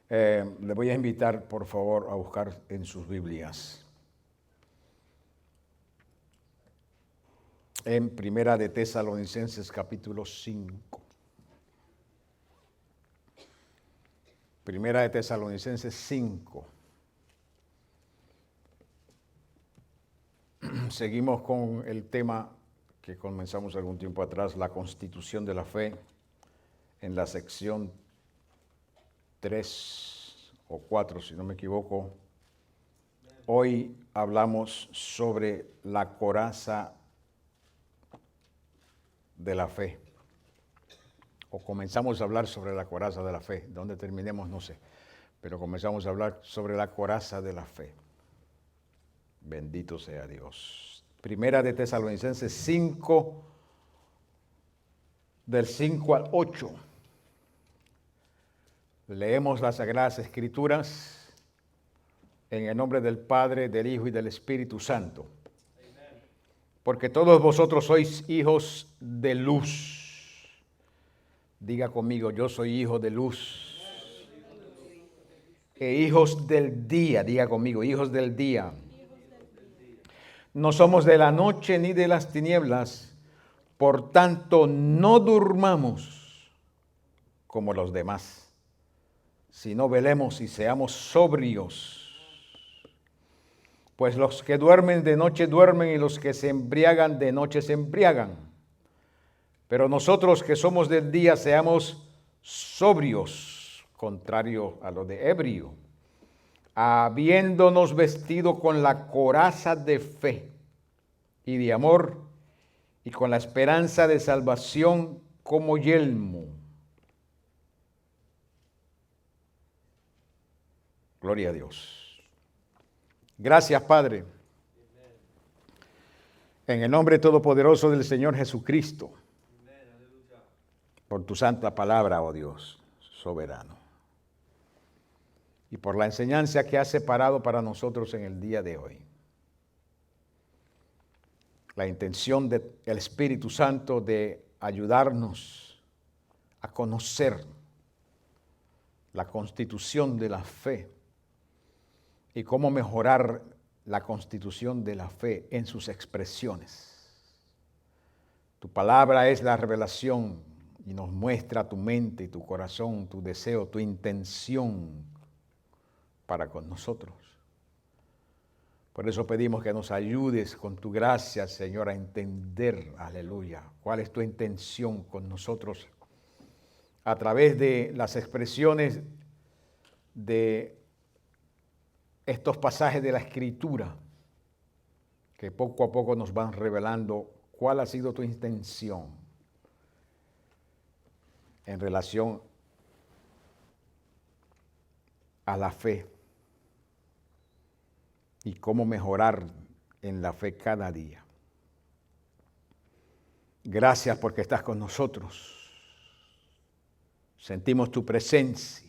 Le voy a invitar, por favor, a buscar en sus Biblias. En Primera de Tesalonicenses, capítulo 5. Primera de Tesalonicenses 5. Seguimos con el tema que comenzamos algún tiempo atrás, la constitución de la fe, en la sección 3 o 4, si no me equivoco. Hoy hablamos sobre la coraza de la fe. O comenzamos a hablar sobre la coraza de la fe. ¿Dónde terminemos? No sé. Pero comenzamos a hablar sobre la coraza de la fe. Bendito sea Dios. Primera de Tesalonicenses 5, del 5 al 8. Leemos las Sagradas Escrituras en el nombre del Padre, del Hijo y del Espíritu Santo. Porque todos vosotros sois hijos de luz. Diga conmigo, yo soy hijo de luz. E hijos del día, diga conmigo, hijos del día. No somos de la noche ni de las tinieblas, por tanto no durmamos como los demás, sino velemos y seamos sobrios. Pues los que duermen de noche duermen y los que se embriagan de noche se embriagan. Pero nosotros que somos del día seamos sobrios, contrario a lo de ebrio, habiéndonos vestido con la coraza de fe y de amor y con la esperanza de salvación como yelmo. Gloria a Dios. Gracias, Padre, en el nombre todopoderoso del Señor Jesucristo, por tu santa palabra, oh Dios, soberano, y por la enseñanza que has separado para nosotros en el día de hoy. La intención del Espíritu Santo de ayudarnos a conocer la constitución de la fe y cómo mejorar la constitución de la fe en sus expresiones. Tu palabra es la revelación y nos muestra tu mente, tu corazón, tu deseo, tu intención para con nosotros. Por eso pedimos que nos ayudes con tu gracia, Señor, a entender, aleluya, cuál es tu intención con nosotros a través de las expresiones de estos pasajes de la Escritura, que poco a poco nos van revelando cuál ha sido tu intención en relación a la fe y cómo mejorar en la fe cada día. Gracias porque estás con nosotros. Sentimos tu presencia.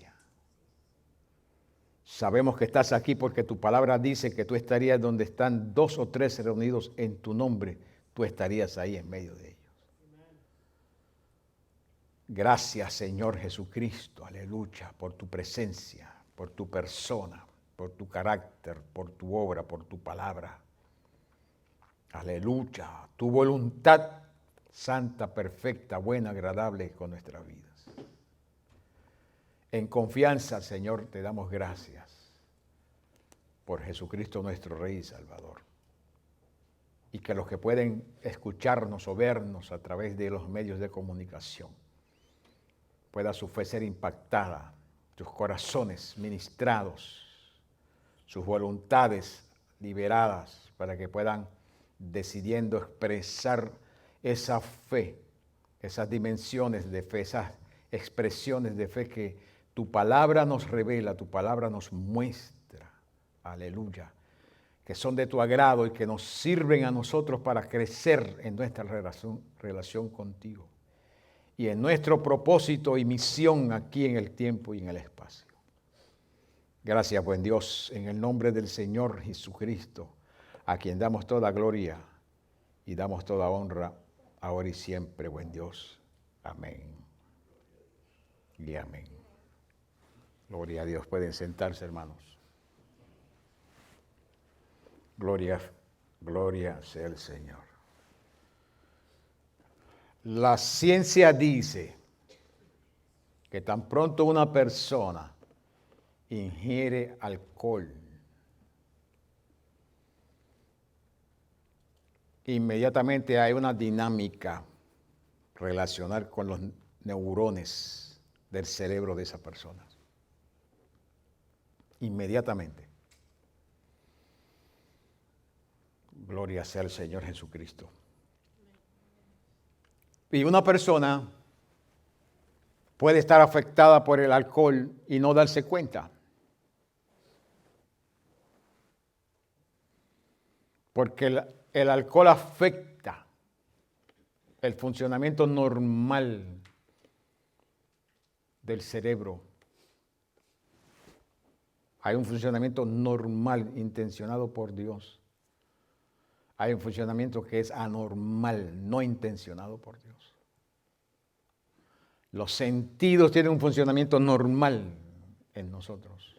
Sabemos que estás aquí porque tu palabra dice que tú estarías donde están 2 o 3 reunidos en tu nombre. Tú estarías ahí en medio de ellos. Gracias, Señor Jesucristo, aleluya, por tu presencia, por tu persona, por tu carácter, por tu obra, por tu palabra. Aleluya, tu voluntad santa, perfecta, buena, agradable con nuestras vidas. En confianza, Señor, te damos gracias por Jesucristo nuestro Rey y Salvador. Y que los que pueden escucharnos o vernos a través de los medios de comunicación, pueda su fe ser impactada, sus corazones ministrados, sus voluntades liberadas para que puedan decidiendo expresar esa fe, esas dimensiones de fe, esas expresiones de fe que tu palabra nos revela, tu palabra nos muestra, aleluya, que son de tu agrado y que nos sirven a nosotros para crecer en nuestra relación contigo y en nuestro propósito y misión aquí en el tiempo y en el espacio. Gracias, buen Dios, en el nombre del Señor Jesucristo, a quien damos toda gloria y damos toda honra, ahora y siempre, buen Dios. Amén y amén. Gloria a Dios. Pueden sentarse, hermanos. Gloria sea el Señor. La ciencia dice que tan pronto una persona ingiere alcohol, inmediatamente hay una dinámica relacional con los neurones del cerebro de esa persona. Inmediatamente. Gloria sea el Señor Jesucristo. Y una persona puede estar afectada por el alcohol y no darse cuenta. Porque el alcohol afecta el funcionamiento normal del cerebro. Hay un funcionamiento normal intencionado por Dios. Hay un funcionamiento que es anormal, no intencionado por Dios. Los sentidos tienen un funcionamiento normal en nosotros.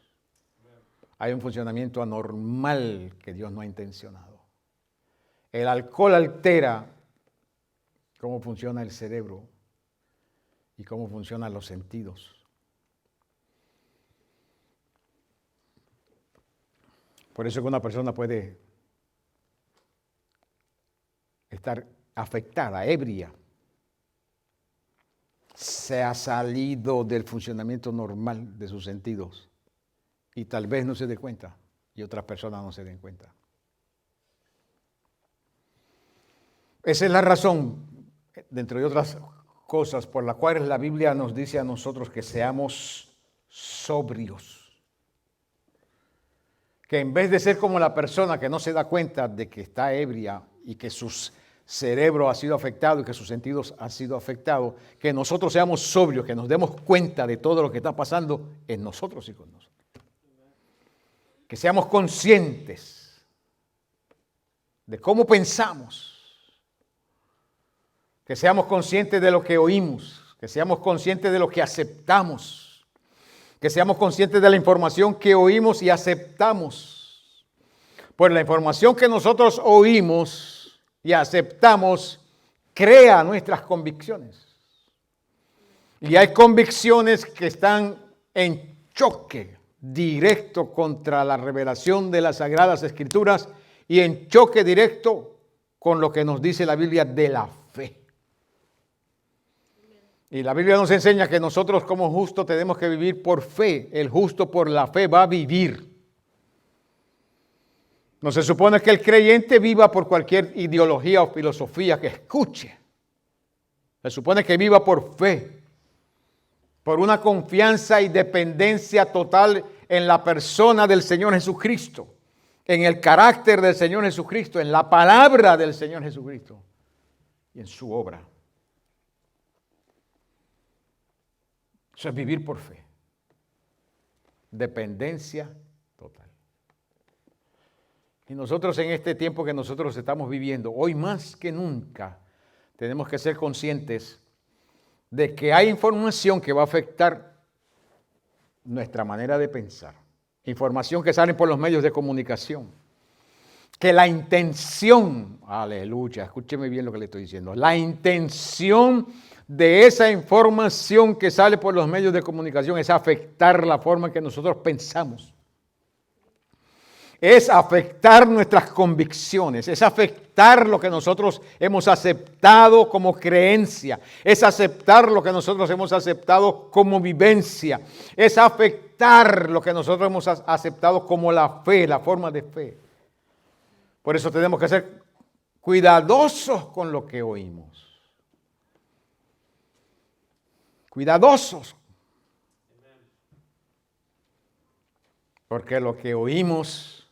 Hay un funcionamiento anormal que Dios no ha intencionado. El alcohol altera cómo funciona el cerebro y cómo funcionan los sentidos. Por eso que una persona puede estar afectada, ebria. Se ha salido del funcionamiento normal de sus sentidos y tal vez no se dé cuenta y otras personas no se den cuenta. Esa es la razón, dentro de otras cosas, por la cual la Biblia nos dice a nosotros que seamos sobrios. Que en vez de ser como la persona que no se da cuenta de que está ebria y que su cerebro ha sido afectado y que sus sentidos han sido afectados, que nosotros seamos sobrios, que nos demos cuenta de todo lo que está pasando en nosotros y con nosotros. Que seamos conscientes de cómo pensamos. Que seamos conscientes de lo que oímos, que seamos conscientes de lo que aceptamos, que seamos conscientes de la información que oímos y aceptamos. Pues la información que nosotros oímos y aceptamos crea nuestras convicciones. Y hay convicciones que están en choque directo contra la revelación de las Sagradas Escrituras y en choque directo con lo que nos dice la Biblia de la fe. Y la Biblia nos enseña que nosotros como justos tenemos que vivir por fe. El justo por la fe va a vivir. No se supone que el creyente viva por cualquier ideología o filosofía que escuche. Se supone que viva por fe, por una confianza y dependencia total en la persona del Señor Jesucristo, en el carácter del Señor Jesucristo, en la palabra del Señor Jesucristo y en su obra. Eso es vivir por fe. Dependencia total. Y nosotros en este tiempo que nosotros estamos viviendo, hoy más que nunca, tenemos que ser conscientes de que hay información que va a afectar nuestra manera de pensar. Información que sale por los medios de comunicación. Que la intención, aleluya, escúcheme bien lo que le estoy diciendo, la intención de esa información que sale por los medios de comunicación es afectar la forma en que nosotros pensamos. Es afectar nuestras convicciones, es afectar lo que nosotros hemos aceptado como creencia, es aceptar lo que nosotros hemos aceptado como vivencia, es afectar lo que nosotros hemos aceptado como la fe, la forma de fe. Por eso tenemos que ser cuidadosos con lo que oímos. Cuidadosos. Porque lo que oímos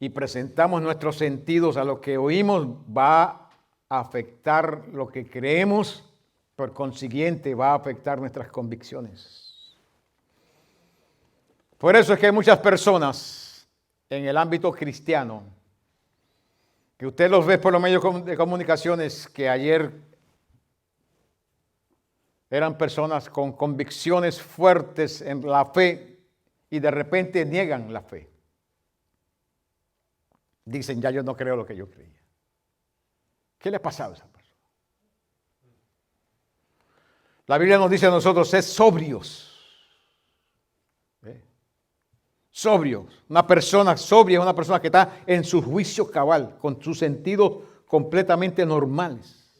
y presentamos nuestros sentidos a lo que oímos va a afectar lo que creemos, por consiguiente va a afectar nuestras convicciones. Por eso es que hay muchas personas en el ámbito cristiano que usted los ve por los medios de comunicaciones que ayer Eran personas con convicciones fuertes en la fe y de repente niegan la fe. Dicen, ya yo no creo lo que yo creía. ¿Qué le ha pasado a esa persona? La Biblia nos dice a nosotros, sed sobrios. Sobrios. Una persona sobria es una persona que está en su juicio cabal, con sus sentidos completamente normales.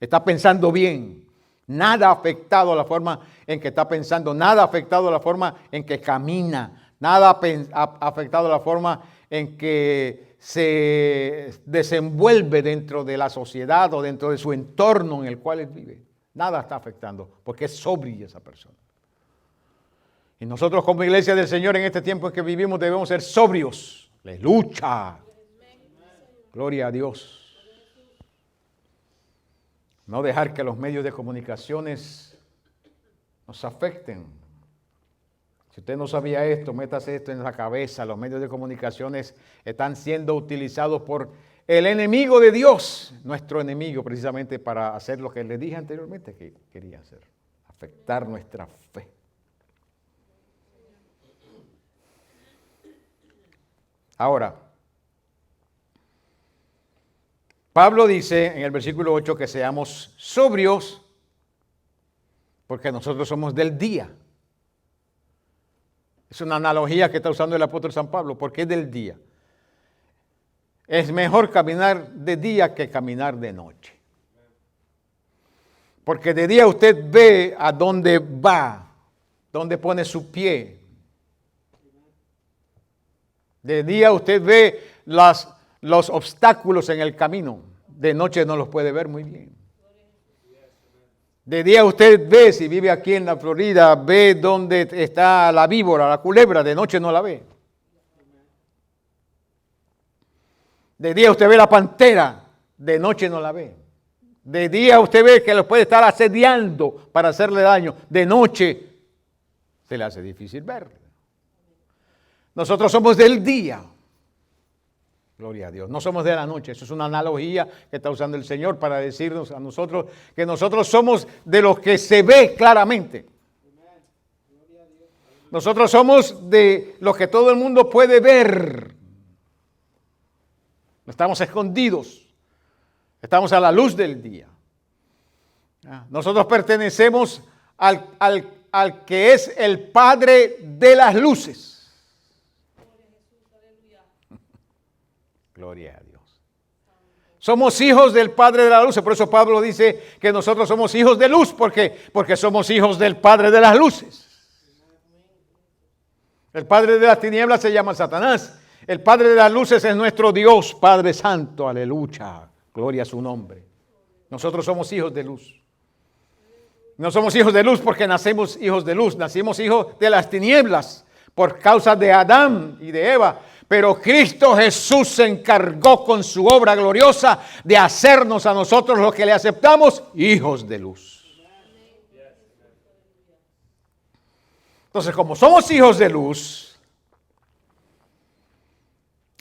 Está pensando bien. Nada ha afectado a la forma en que está pensando, nada ha afectado a la forma en que camina, nada ha afectado a la forma en que se desenvuelve dentro de la sociedad o dentro de su entorno en el cual él vive. Nada está afectando porque es sobria esa persona. Y nosotros como iglesia del Señor en este tiempo en que vivimos debemos ser sobrios. ¡Aleluya! Gloria a Dios. No dejar que los medios de comunicaciones nos afecten. Si usted no sabía esto, métase esto en la cabeza. Los medios de comunicaciones están siendo utilizados por el enemigo de Dios, nuestro enemigo, precisamente para hacer lo que le dije anteriormente que quería hacer, afectar nuestra fe. Ahora, Pablo dice en el versículo 8 que seamos sobrios porque nosotros somos del día. Es una analogía que está usando el apóstol San Pablo, porque es del día. Es mejor caminar de día que caminar de noche. Porque de día usted ve a dónde va, dónde pone su pie. De día usted ve los obstáculos en el camino. De noche no los puede ver muy bien. De día usted ve, si vive aquí en la Florida, ve dónde está la víbora, la culebra. De noche no la ve. De día usted ve la pantera. De noche no la ve. De día usted ve que lo puede estar asediando para hacerle daño. De noche se le hace difícil verlo. Nosotros somos del día. Gloria a Dios. No somos de la noche. Eso es una analogía que está usando el Señor para decirnos a nosotros que nosotros somos de los que se ve claramente. Nosotros somos de los que todo el mundo puede ver. Estamos escondidos. Estamos a la luz del día. Nosotros pertenecemos al que es el Padre de las luces. Gloria a Dios. Somos hijos del Padre de la luz. Por eso Pablo dice que nosotros somos hijos de luz. ¿Por qué? Porque somos hijos del Padre de las luces. El padre de las tinieblas se llama Satanás. El Padre de las luces es nuestro Dios, Padre Santo. Aleluya. Gloria a su nombre. Nosotros somos hijos de luz. No somos hijos de luz porque nacemos hijos de luz. Nacimos hijos de las tinieblas por causa de Adán y de Eva. Pero Cristo Jesús se encargó con su obra gloriosa de hacernos a nosotros los que le aceptamos hijos de luz. Entonces, como somos hijos de luz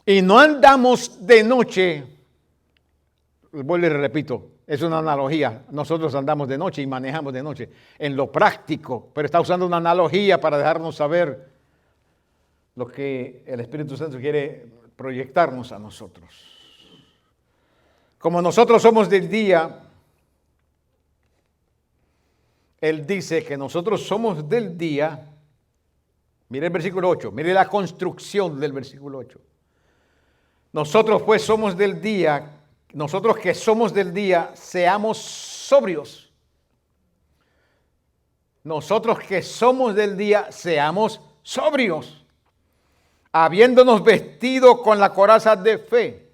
y no andamos de noche, vuelvo y repito, es una analogía. Nosotros andamos de noche y manejamos de noche en lo práctico, pero está usando una analogía para dejarnos saber lo que el Espíritu Santo quiere proyectarnos a nosotros. Como nosotros somos del día, Él dice que nosotros somos del día. Mire el versículo 8, mire la construcción del versículo 8. Nosotros pues somos del día, nosotros que somos del día, seamos sobrios. Nosotros que somos del día, seamos sobrios. Habiéndonos vestido con la coraza de fe.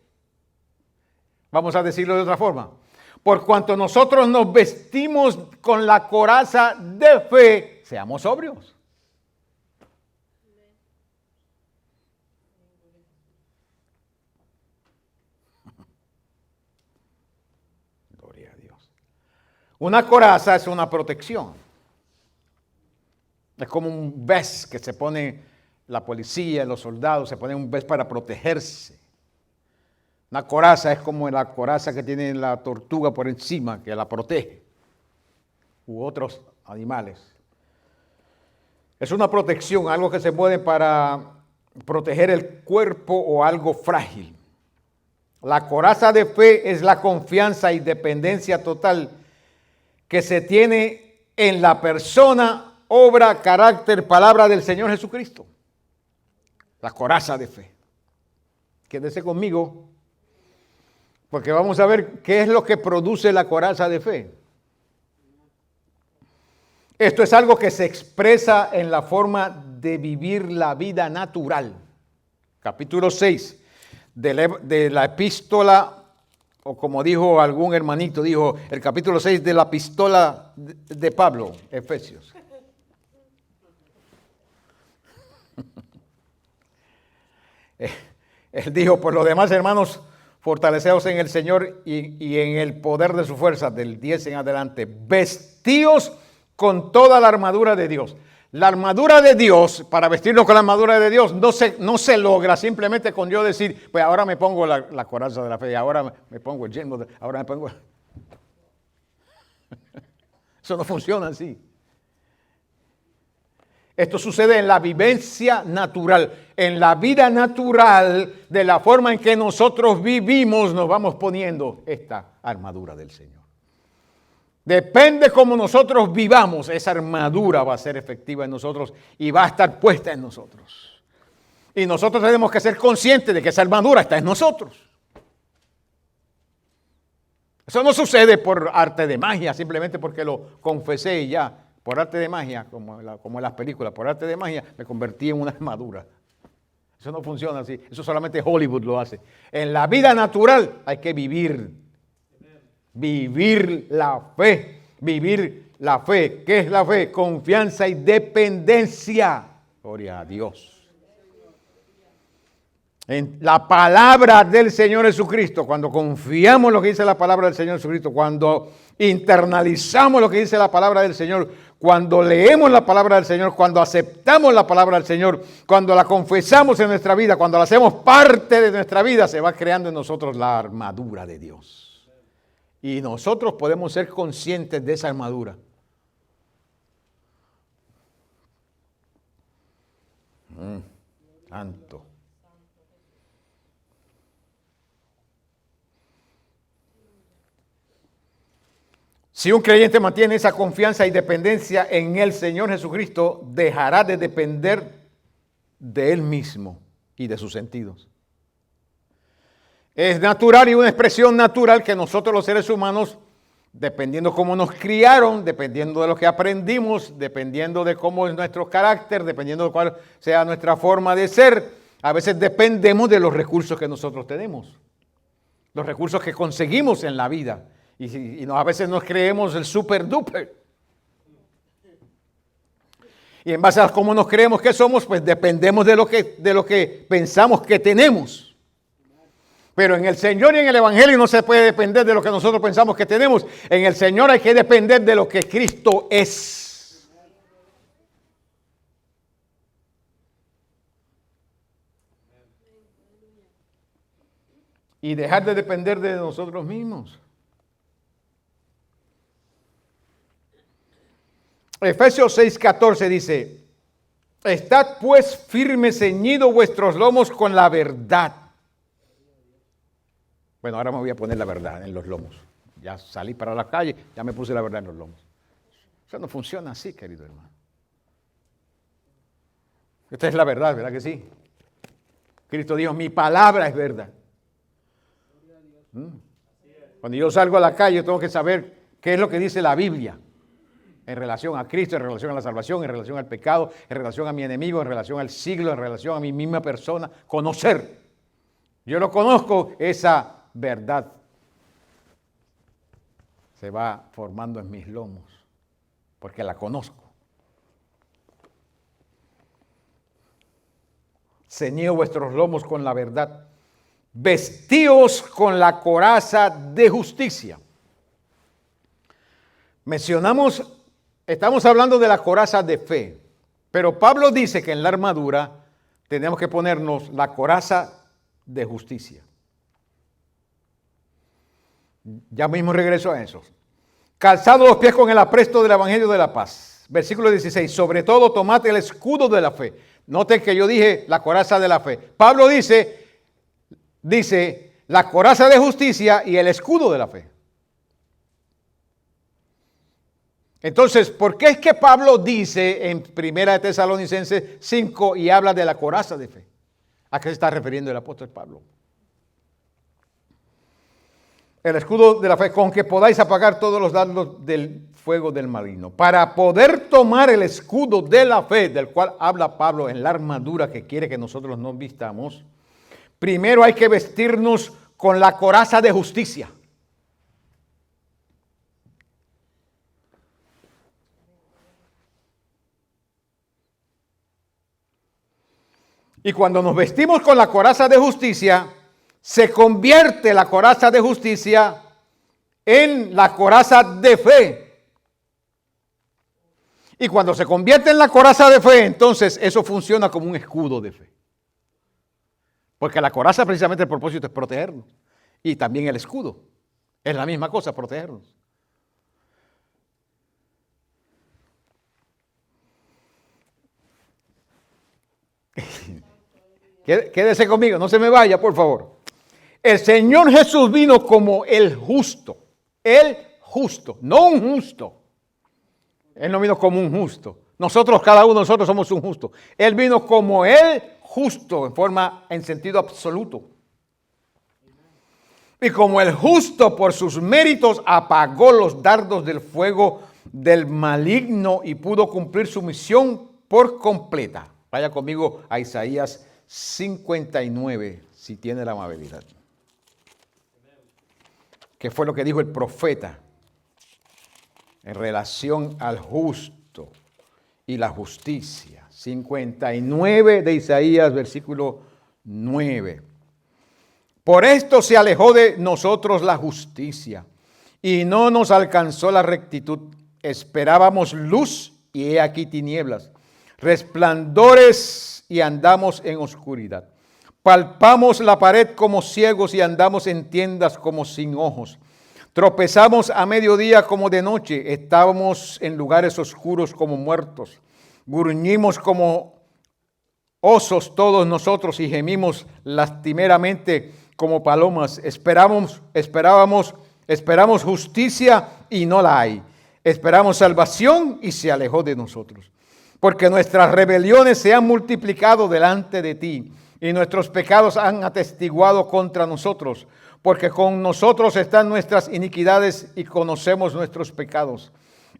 Vamos a decirlo de otra forma. Por cuanto nosotros nos vestimos con la coraza de fe, seamos sobrios. Gloria a Dios. Una coraza es una protección. Es como un vest que se pone la policía, los soldados, se ponen un vest para protegerse. Una coraza es como la coraza que tiene la tortuga por encima, que la protege. u otros animales. Es una protección, algo que se pone para proteger el cuerpo o algo frágil. La coraza de fe es la confianza y dependencia total que se tiene en la persona, obra, carácter, palabra del Señor Jesucristo. La coraza de fe. Quédese conmigo, porque vamos a ver qué es lo que produce la coraza de fe. Esto es algo que se expresa en la forma de vivir la vida natural. Capítulo 6 de la epístola, o como dijo algún hermanito, dijo el capítulo 6 de la epístola de Pablo, Efesios. Él dijo, por lo demás, hermanos, fortaleceos en el Señor y en el poder de su fuerza, del 10 en adelante, vestíos con toda la armadura de Dios. La armadura de Dios, para vestirnos con la armadura de Dios, no se logra simplemente con yo decir, pues ahora me pongo la coraza de la fe, ahora me pongo el yelmo, ahora me pongo... Eso no funciona así. Esto sucede en la vivencia natural. En la vida natural, de la forma en que nosotros vivimos, nos vamos poniendo esta armadura del Señor. Depende cómo nosotros vivamos, esa armadura va a ser efectiva en nosotros y va a estar puesta en nosotros. Y nosotros tenemos que ser conscientes de que esa armadura está en nosotros. Eso no sucede por arte de magia, simplemente porque lo confesé y ya, por arte de magia, como en las películas, por arte de magia me convertí en una armadura. Eso no funciona así, eso solamente Hollywood lo hace. En la vida natural hay que vivir la fe, vivir la fe. ¿Qué es la fe? Confianza y dependencia. Gloria a Dios. En la palabra del Señor Jesucristo, cuando confiamos en lo que dice la palabra del Señor Jesucristo, cuando internalizamos lo que dice la palabra del Señor, cuando leemos la palabra del Señor, cuando aceptamos la palabra del Señor, cuando la confesamos en nuestra vida, cuando la hacemos parte de nuestra vida, se va creando en nosotros la armadura de Dios. Y nosotros podemos ser conscientes de esa armadura. Santo. Si un creyente mantiene esa confianza y dependencia en el Señor Jesucristo, dejará de depender de Él mismo y de sus sentidos. Es natural y una expresión natural que nosotros los seres humanos, dependiendo cómo nos criaron, dependiendo de lo que aprendimos, dependiendo de cómo es nuestro carácter, dependiendo de cuál sea nuestra forma de ser, a veces dependemos de los recursos que nosotros tenemos, los recursos que conseguimos en la vida. Y a veces nos creemos el super duper. Y en base a cómo nos creemos que somos, pues dependemos de lo que pensamos que tenemos. Pero en el Señor y en el Evangelio no se puede depender de lo que nosotros pensamos que tenemos. En el Señor hay que depender de lo que Cristo es. Y dejar de depender de nosotros mismos. Efesios 6:14 dice, estad pues firmes, ceñidos vuestros lomos con la verdad. Bueno, ahora me voy a poner la verdad en los lomos. Ya salí para la calle, ya me puse la verdad en los lomos. Eso no funciona así, querido hermano. Esta es la verdad, ¿verdad que sí? Cristo dijo, mi palabra es verdad. Cuando yo salgo a la calle, tengo que saber qué es lo que dice la Biblia en relación a Cristo, en relación a la salvación, en relación al pecado, en relación a mi enemigo, en relación al siglo, en relación a mi misma persona. Conocer. Yo no conozco esa verdad. Se va formando en mis lomos, porque la conozco. Ceñid vuestros lomos con la verdad. Vestíos con la coraza de justicia. Estamos hablando de la coraza de fe, pero Pablo dice que en la armadura tenemos que ponernos la coraza de justicia. Ya mismo regreso a eso. calzados los pies con el apresto del evangelio de la paz. Versículo 16, sobre todo tomad el escudo de la fe. Noten que yo dije la coraza de la fe. Pablo dice la coraza de justicia y el escudo de la fe. Entonces, ¿por qué es que Pablo dice en 1 Tesalonicenses 5 y habla de la coraza de fe? ¿A qué se está refiriendo el apóstol Pablo? El escudo de la fe, con que podáis apagar todos los dardos del fuego del maligno. Para poder tomar el escudo de la fe, del cual habla Pablo en la armadura que quiere que nosotros nos vistamos, primero hay que vestirnos con la coraza de justicia. Y cuando nos vestimos con la coraza de justicia, se convierte la coraza de justicia en la coraza de fe. Y cuando se convierte en la coraza de fe, entonces eso funciona como un escudo de fe. Porque la coraza precisamente el propósito es protegernos. Y también el escudo. Es la misma cosa, protegernos. Quédese conmigo, no se me vaya, por favor. El Señor Jesús vino como el justo, no un justo. Él no vino como un justo. Nosotros, cada uno de nosotros somos un justo. Él vino como el justo, en sentido absoluto. Y como el justo por sus méritos apagó los dardos del fuego del maligno y pudo cumplir su misión por completa. Vaya conmigo a Isaías 59, si tiene la amabilidad. ¿Qué fue lo que dijo el profeta en relación al justo y la justicia? 59 de Isaías, versículo 9. Por esto se alejó de nosotros la justicia y no nos alcanzó la rectitud. Esperábamos luz y he aquí tinieblas, resplandores y andamos en oscuridad. Palpamos la pared como ciegos y andamos en tiendas como sin ojos. Tropezamos a mediodía como de noche, estábamos en lugares oscuros como muertos. Gruñimos como osos todos nosotros y gemimos lastimeramente como palomas. Esperamos justicia y no la hay. Esperamos salvación y se alejó de nosotros. Porque nuestras rebeliones se han multiplicado delante de ti y nuestros pecados han atestiguado contra nosotros. Porque con nosotros están nuestras iniquidades y conocemos nuestros pecados.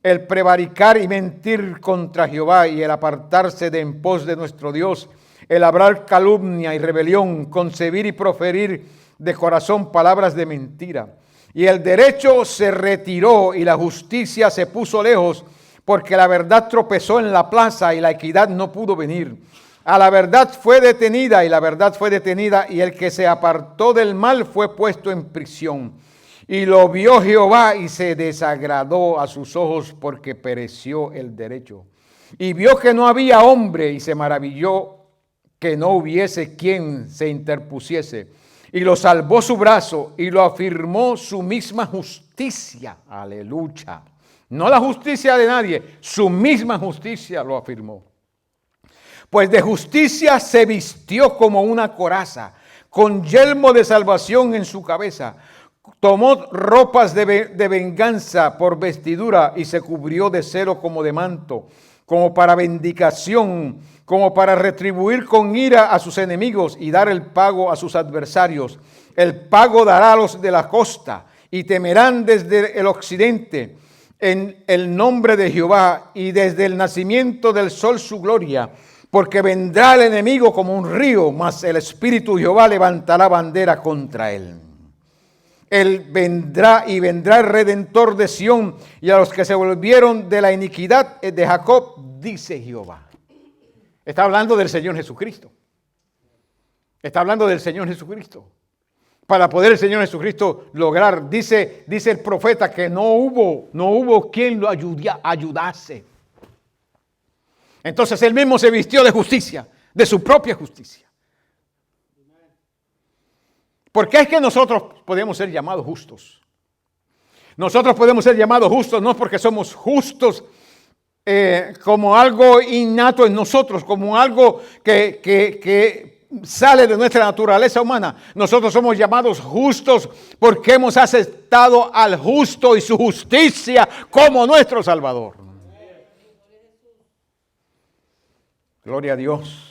El prevaricar y mentir contra Jehová y el apartarse de en pos de nuestro Dios, el hablar calumnia y rebelión, concebir y proferir de corazón palabras de mentira. Y el derecho se retiró y la justicia se puso lejos, porque la verdad tropezó en la plaza y la equidad no pudo venir. A la verdad fue detenida y el que se apartó del mal fue puesto en prisión. Y lo vio Jehová y se desagradó a sus ojos porque pereció el derecho. Y vio que no había hombre y se maravilló que no hubiese quien se interpusiese. Y lo salvó su brazo y lo afirmó su misma justicia. Aleluya. No la justicia de nadie, su misma justicia lo afirmó. Pues de justicia se vistió como una coraza, con yelmo de salvación en su cabeza. Tomó ropas de venganza por vestidura y se cubrió de celo como de manto, como para vindicación, como para retribuir con ira a sus enemigos y dar el pago a sus adversarios. El pago dará a los de la costa y temerán desde el occidente en el nombre de Jehová y desde el nacimiento del sol su gloria, porque vendrá el enemigo como un río, mas el Espíritu de Jehová levantará bandera contra él. Él vendrá y vendrá el Redentor de Sión y a los que se volvieron de la iniquidad de Jacob, dice Jehová. Está hablando del Señor Jesucristo. Está hablando del Señor Jesucristo. Para poder el Señor Jesucristo lograr, dice el profeta que no hubo quien lo ayudase. Entonces él mismo se vistió de justicia, de su propia justicia. ¿Por qué es que nosotros podemos ser llamados justos? Nosotros podemos ser llamados justos no porque somos justos como algo innato en nosotros, como algo que sale de nuestra naturaleza humana. Nosotros somos llamados justos porque hemos aceptado al justo y su justicia como nuestro Salvador. Gloria a Dios.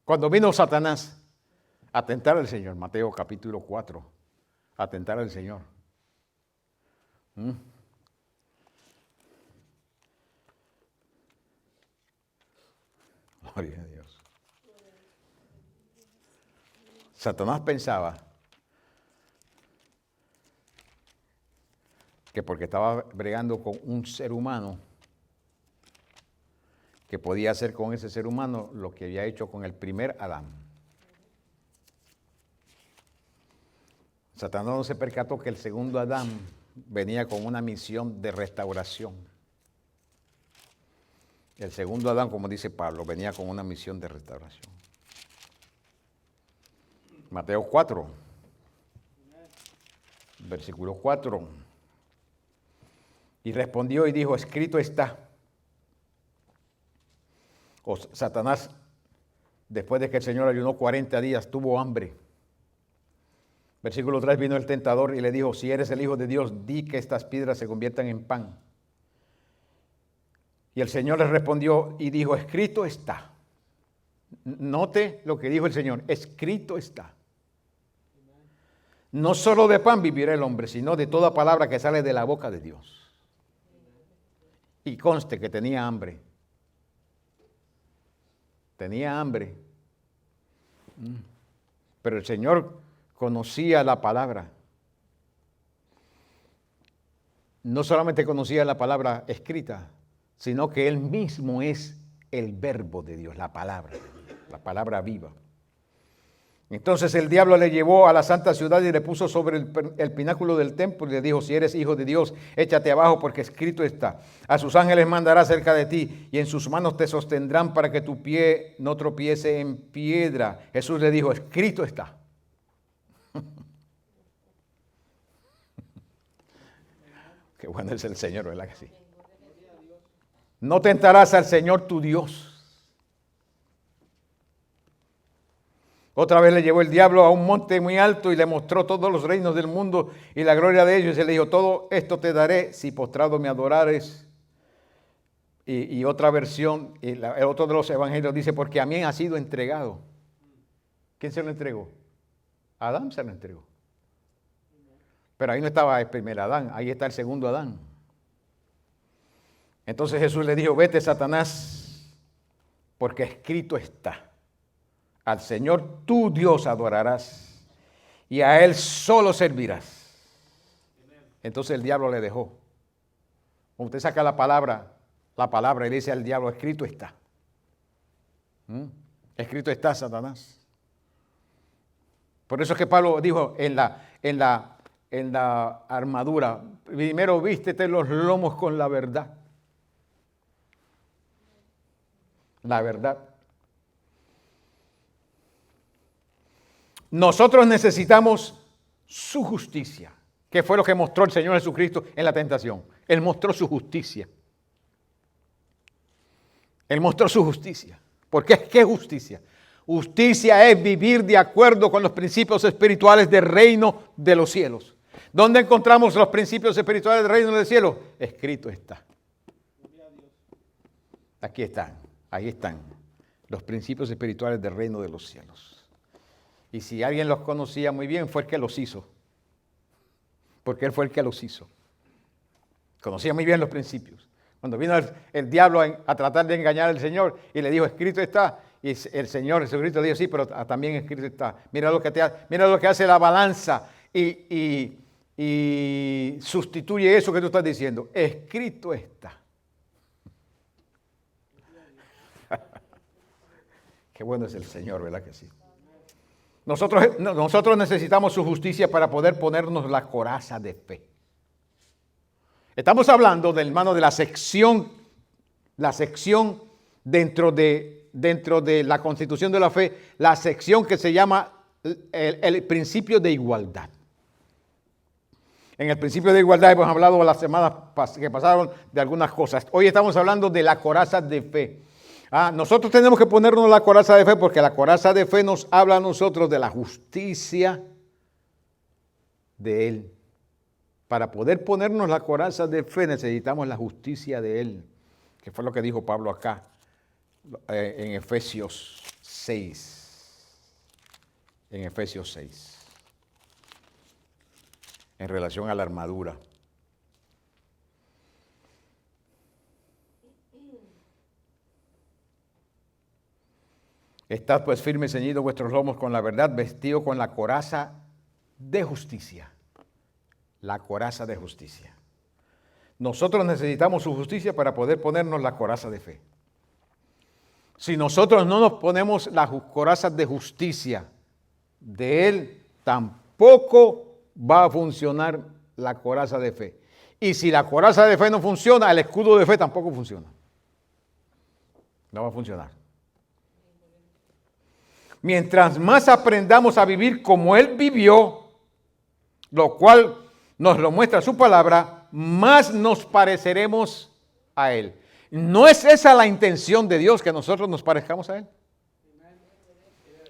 Cuando vino Satanás a tentar al Señor, Mateo capítulo 4, a tentar al Señor. Gloria a Dios. Satanás pensaba que porque estaba bregando con un ser humano, que podía hacer con ese ser humano lo que había hecho con el primer Adán. Satanás no se percató que el segundo Adán venía con una misión de restauración. El segundo Adán, como dice Pablo, venía con una misión de restauración. Mateo 4, versículo 4. Y respondió y dijo, escrito está. Satanás, después de que el Señor ayunó 40 días, tuvo hambre. Versículo 3, vino el tentador y le dijo, si eres el Hijo de Dios, di que estas piedras se conviertan en pan. Y el Señor le respondió y dijo, escrito está. Note lo que dijo el Señor, escrito está. No solo de pan vivirá el hombre, sino de toda palabra que sale de la boca de Dios. Y conste que tenía hambre. Tenía hambre. Pero el Señor conocía la palabra. No solamente conocía la palabra escrita, sino que Él mismo es el verbo de Dios, la palabra viva. Entonces el diablo le llevó a la santa ciudad y le puso sobre el pináculo del templo y le dijo, si eres hijo de Dios, échate abajo porque escrito está. A sus ángeles mandará cerca de ti y en sus manos te sostendrán para que tu pie no tropiece en piedra. Jesús le dijo, escrito está. Qué bueno es el Señor, ¿verdad que sí? No tentarás al Señor tu Dios. Otra vez le llevó el diablo a un monte muy alto y le mostró todos los reinos del mundo y la gloria de ellos. Y le dijo, todo esto te daré si postrado me adorares. Y otra versión, el otro de los evangelios dice, porque a mí ha sido entregado. ¿Quién se lo entregó? Adán se lo entregó. Pero ahí no estaba el primer Adán, ahí está el segundo Adán. Entonces Jesús le dijo, vete Satanás, porque escrito está. Al Señor tu Dios adorarás y a Él solo servirás. Entonces el diablo le dejó. Cuando usted saca la palabra y le dice al diablo, escrito está. Escrito está, Satanás. Por eso es que Pablo dijo en la armadura, primero vístete los lomos con la verdad. La verdad. Nosotros necesitamos su justicia. ¿Qué fue lo que mostró el Señor Jesucristo en la tentación? Él mostró su justicia. Él mostró su justicia. ¿Por qué? ¿Qué justicia? Justicia es vivir de acuerdo con los principios espirituales del reino de los cielos. ¿Dónde encontramos los principios espirituales del reino del cielo? Escrito está. Aquí están, ahí están los principios espirituales del reino de los cielos. Y si alguien los conocía muy bien, fue el que los hizo. Porque Él fue el que los hizo. Conocía muy bien los principios. Cuando vino el diablo a tratar de engañar al Señor y le dijo, escrito está. Y el Señor Jesucristo dijo, sí, pero también escrito está. Mira lo que hace la balanza y sustituye eso que tú estás diciendo. Escrito está. Qué bueno es el Señor, ¿verdad que sí? Nosotros necesitamos su justicia para poder ponernos la coraza de fe. Estamos hablando, hermano, de la sección dentro de dentro de la Constitución de la Fe la sección que se llama el principio de igualdad. En el principio de igualdad hemos hablado las semanas que pasaron de algunas cosas. Hoy estamos hablando de la coraza de fe. Nosotros tenemos que ponernos la coraza de fe porque la coraza de fe nos habla a nosotros de la justicia de Él. Para poder ponernos la coraza de fe necesitamos la justicia de Él, que fue lo que dijo Pablo acá en Efesios 6. En Efesios 6. En relación a la armadura. Estad pues firmes, ceñidos vuestros lomos con la verdad, vestidos con la coraza de justicia. La coraza de justicia. Nosotros necesitamos su justicia para poder ponernos la coraza de fe. Si nosotros no nos ponemos las corazas de justicia de Él, tampoco va a funcionar la coraza de fe. Y si la coraza de fe no funciona, el escudo de fe tampoco funciona. No va a funcionar. Mientras más aprendamos a vivir como Él vivió, lo cual nos lo muestra su palabra, más nos pareceremos a Él. ¿No es esa la intención de Dios, que nosotros nos parezcamos a Él?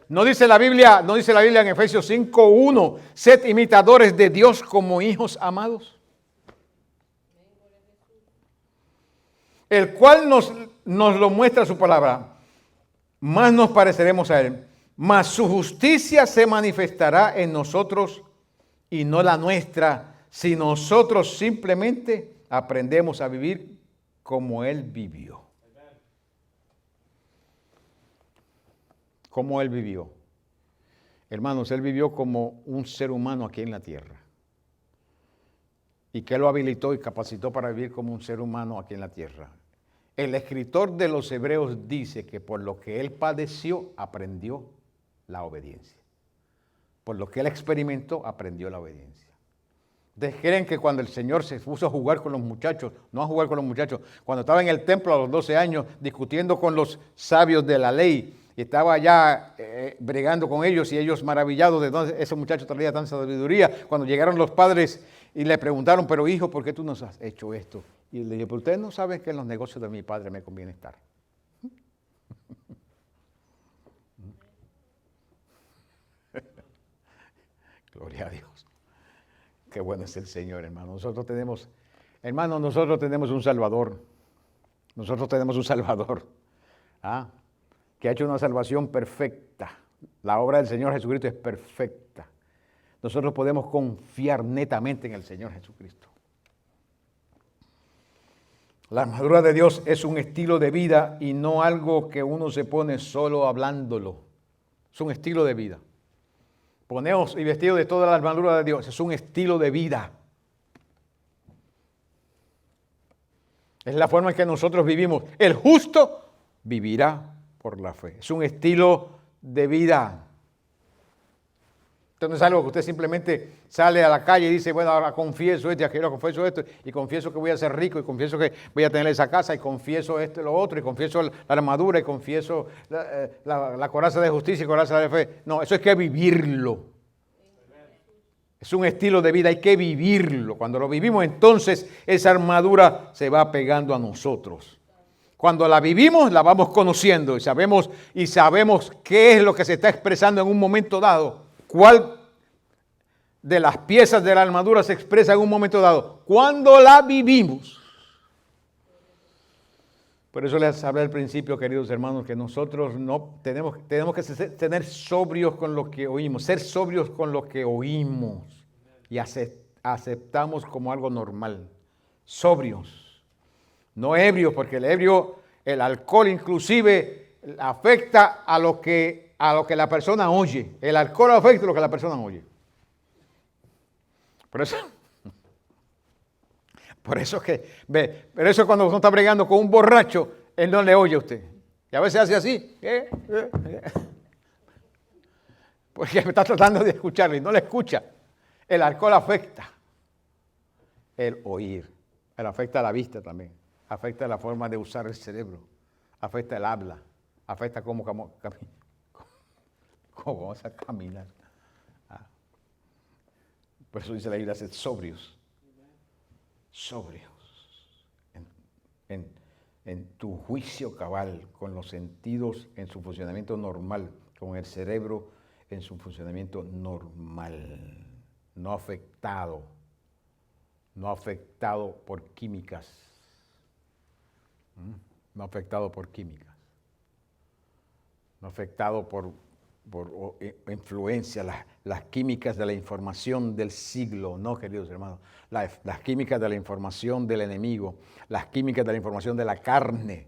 ¿No dice la Biblia en Efesios 5:1, sed imitadores de Dios como hijos amados? El cual nos lo muestra su palabra, más nos pareceremos a Él, mas su justicia se manifestará en nosotros y no la nuestra, si nosotros simplemente aprendemos a vivir como Él vivió. Como Él vivió. Hermanos, Él vivió como un ser humano aquí en la tierra. Y que lo habilitó y capacitó para vivir como un ser humano aquí en la tierra. El escritor de los Hebreos dice que por lo que Él padeció, aprendió la obediencia. Por lo que Él experimentó, aprendió la obediencia. ¿Ustedes creen que cuando el Señor se puso a jugar con los muchachos, no a jugar con los muchachos, cuando estaba en el templo a los 12 años discutiendo con los sabios de la ley, y estaba ya bregando con ellos y ellos maravillados de dónde ese muchacho traía tanta sabiduría, cuando llegaron los padres y le preguntaron, pero hijo, ¿por qué tú nos has hecho esto? Y le dije, pero ustedes no saben que en los negocios de mi padre me conviene estar. Gloria a Dios. Qué bueno es el Señor, hermano. Nosotros tenemos un Salvador. Nosotros tenemos un Salvador. Que ha hecho una salvación perfecta. La obra del Señor Jesucristo es perfecta. Nosotros podemos confiar netamente en el Señor Jesucristo. La armadura de Dios es un estilo de vida y no algo que uno se pone solo hablándolo. Es un estilo de vida. Poneos y vestidos de toda la armadura de Dios. Es un estilo de vida. Es la forma en que nosotros vivimos. El justo vivirá por la fe. Es un estilo de vida. Esto no es algo que usted simplemente sale a la calle y dice, bueno, ahora confieso esto, quiero confieso esto, y confieso que voy a ser rico, y confieso que voy a tener esa casa, y confieso esto y lo otro, y confieso la armadura, y confieso la coraza de justicia y coraza de fe. No, eso hay que vivirlo. Es un estilo de vida, hay que vivirlo. Cuando lo vivimos, entonces esa armadura se va pegando a nosotros. Cuando la vivimos, la vamos conociendo y sabemos qué es lo que se está expresando en un momento dado. ¿Cuál de las piezas de la armadura se expresa en un momento dado? Cuando la vivimos. Por eso les hablé al principio, queridos hermanos, que nosotros no tenemos que tener sobrios con lo que oímos, ser sobrios con lo que oímos y aceptamos como algo normal. Sobrios. No ebrios, porque el alcohol inclusive afecta a lo que la persona oye. El alcohol afecta a lo que la persona oye. Por eso cuando uno está bregando con un borracho, él no le oye a usted. Y a veces hace así. Porque está tratando de escucharle y no le escucha. El alcohol afecta el oír. Él afecta la vista también. Afecta la forma de usar el cerebro, afecta el habla, afecta cómo vamos a caminar. Por eso dice la Biblia, sed sobrios. Sobrios. En tu juicio cabal, con los sentidos en su funcionamiento normal, con el cerebro en su funcionamiento normal, no afectado por químicas, no afectado por químicas, no afectado por influencia, las químicas de la información del siglo, no, queridos hermanos, las químicas de la información del enemigo, las químicas de la información de la carne,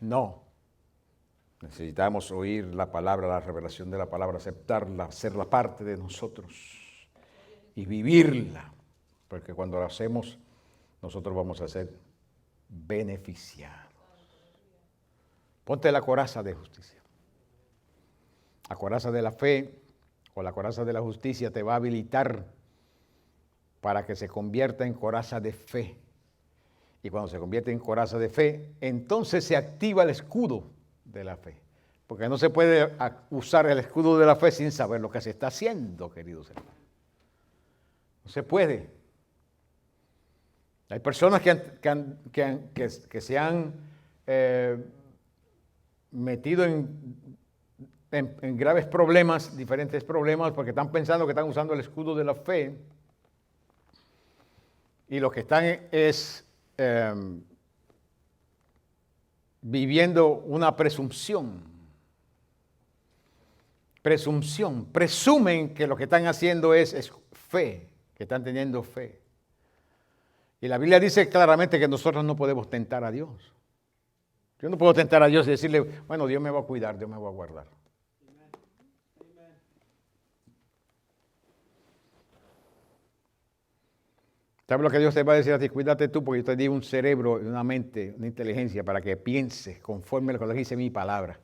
no. Necesitamos oír la palabra, la revelación de la palabra, aceptarla, hacerla parte de nosotros y vivirla, porque cuando lo hacemos, nosotros vamos a ser beneficiados. Ponte la coraza de justicia. La coraza de la fe o la coraza de la justicia te va a habilitar para que se convierta en coraza de fe. Y cuando se convierte en coraza de fe, entonces se activa el escudo de la fe. Porque no se puede usar el escudo de la fe sin saber lo que se está haciendo, queridos hermanos. No se puede. Hay personas que se han metido en graves problemas, diferentes problemas, porque están pensando que están usando el escudo de la fe y lo que están es viviendo una presunción. Presumen que lo que están haciendo es fe, que están teniendo fe. Y la Biblia dice claramente que nosotros no podemos tentar a Dios. Yo no puedo tentar a Dios y decirle, bueno, Dios me va a cuidar, Dios me va a guardar. ¿Sabes lo que Dios te va a decir a ti? Cuídate tú porque yo te di un cerebro, una mente, una inteligencia para que pienses conforme a lo que dice mi palabra.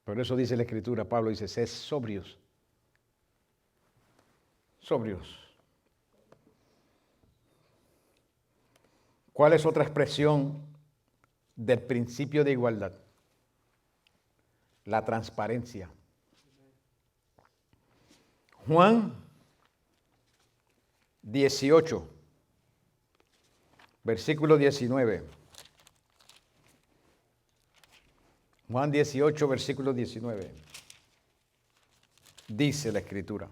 Por eso dice la Escritura, Pablo dice, sed sobrios. Sobrios. ¿Cuál es otra expresión del principio de igualdad? La transparencia. Juan 18, versículo 19. Juan 18, versículo 19. Dice la Escritura.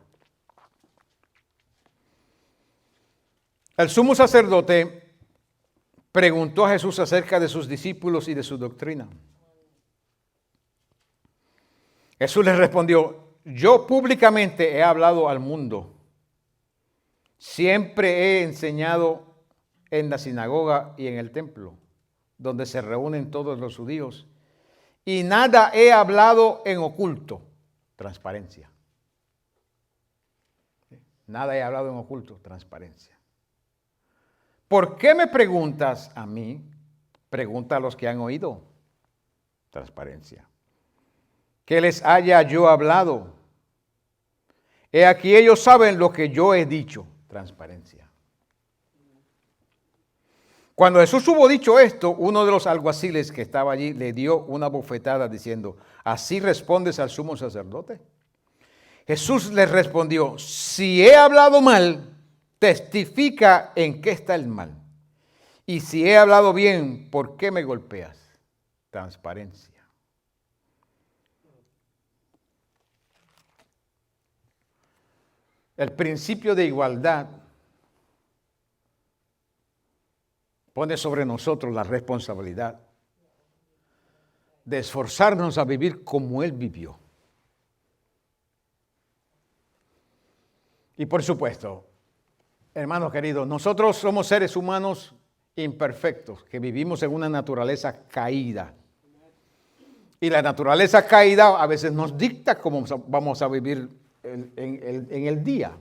El sumo sacerdote preguntó a Jesús acerca de sus discípulos y de su doctrina. Jesús les respondió, yo públicamente he hablado al mundo. Siempre he enseñado en la sinagoga y en el templo, donde se reúnen todos los judíos. Y nada he hablado en oculto. Transparencia. Nada he hablado en oculto. Transparencia. ¿Por qué me preguntas a mí? Pregunta a los que han oído. Transparencia. ¿Qué les haya yo hablado? He aquí ellos saben lo que yo he dicho. Transparencia. Cuando Jesús hubo dicho esto, uno de los alguaciles que estaba allí le dio una bofetada diciendo, ¿así respondes al sumo sacerdote? Jesús les respondió, si he hablado mal, testifica en qué está el mal. Y si he hablado bien, ¿por qué me golpeas? Transparencia. El principio de igualdad pone sobre nosotros la responsabilidad de esforzarnos a vivir como Él vivió. Y por supuesto, hermanos queridos, nosotros somos seres humanos imperfectos que vivimos en una naturaleza caída. Y la naturaleza caída a veces nos dicta cómo vamos a vivir en el día.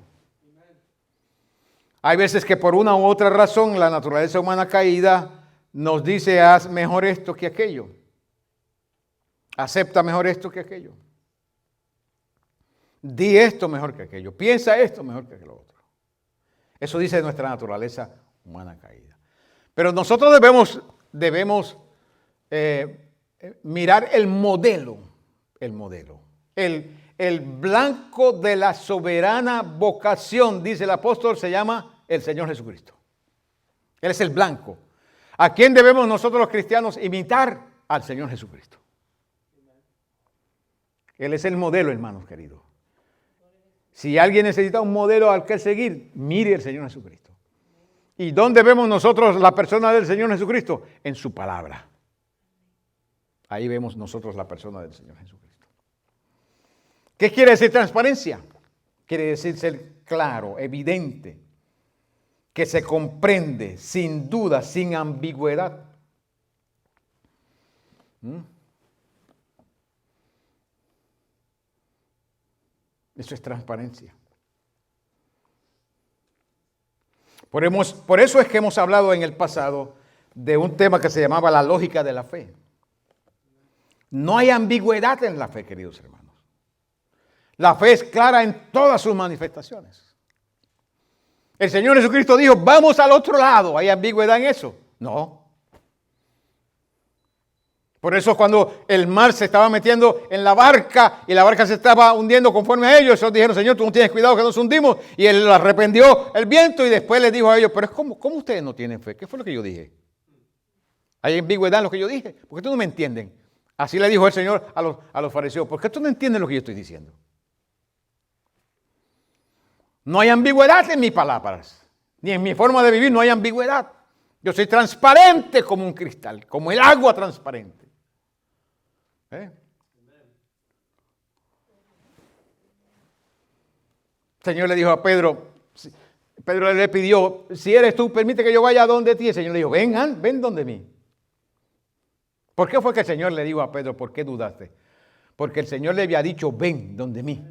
Hay veces que por una u otra razón la naturaleza humana caída nos dice haz mejor esto que aquello. Acepta mejor esto que aquello. Di esto mejor que aquello. Piensa esto mejor que aquello otro. Eso dice nuestra naturaleza humana caída. Pero nosotros debemos mirar el modelo. El blanco de la soberana vocación, dice el apóstol, se llama el Señor Jesucristo. Él es el blanco. ¿A quién debemos nosotros los cristianos imitar? Al Señor Jesucristo. Él es el modelo, hermanos queridos. Si alguien necesita un modelo al que seguir, mire al Señor Jesucristo. ¿Y dónde vemos nosotros la persona del Señor Jesucristo? En su palabra. Ahí vemos nosotros la persona del Señor Jesucristo. ¿Qué quiere decir transparencia? Quiere decir ser claro, evidente, que se comprende sin duda, sin ambigüedad. Eso es transparencia. Por eso es que hemos hablado en el pasado de un tema que se llamaba la lógica de la fe. No hay ambigüedad en la fe, queridos hermanos. La fe es clara en todas sus manifestaciones. El Señor Jesucristo dijo, vamos al otro lado. ¿Hay ambigüedad en eso? No. Por eso cuando el mar se estaba metiendo en la barca y la barca se estaba hundiendo conforme a ellos dijeron, Señor, tú no tienes cuidado que nos hundimos. Y él arrependió el viento y después les dijo a ellos, pero ¿cómo ustedes no tienen fe? ¿Qué fue lo que yo dije? ¿Hay ambigüedad en lo que yo dije? ¿Por qué tú no me entienden? Así le dijo el Señor a los fariseos, ¿por qué tú no entiendes lo que yo estoy diciendo? No hay ambigüedad en mis palabras, ni en mi forma de vivir no hay ambigüedad. Yo soy transparente como un cristal, como el agua transparente. El Señor le dijo a Pedro, Pedro le pidió, si eres tú, permite que yo vaya a donde ti. El Señor le dijo, ven donde mí. ¿Por qué fue que el Señor le dijo a Pedro, por qué dudaste? Porque el Señor le había dicho, ven donde mí.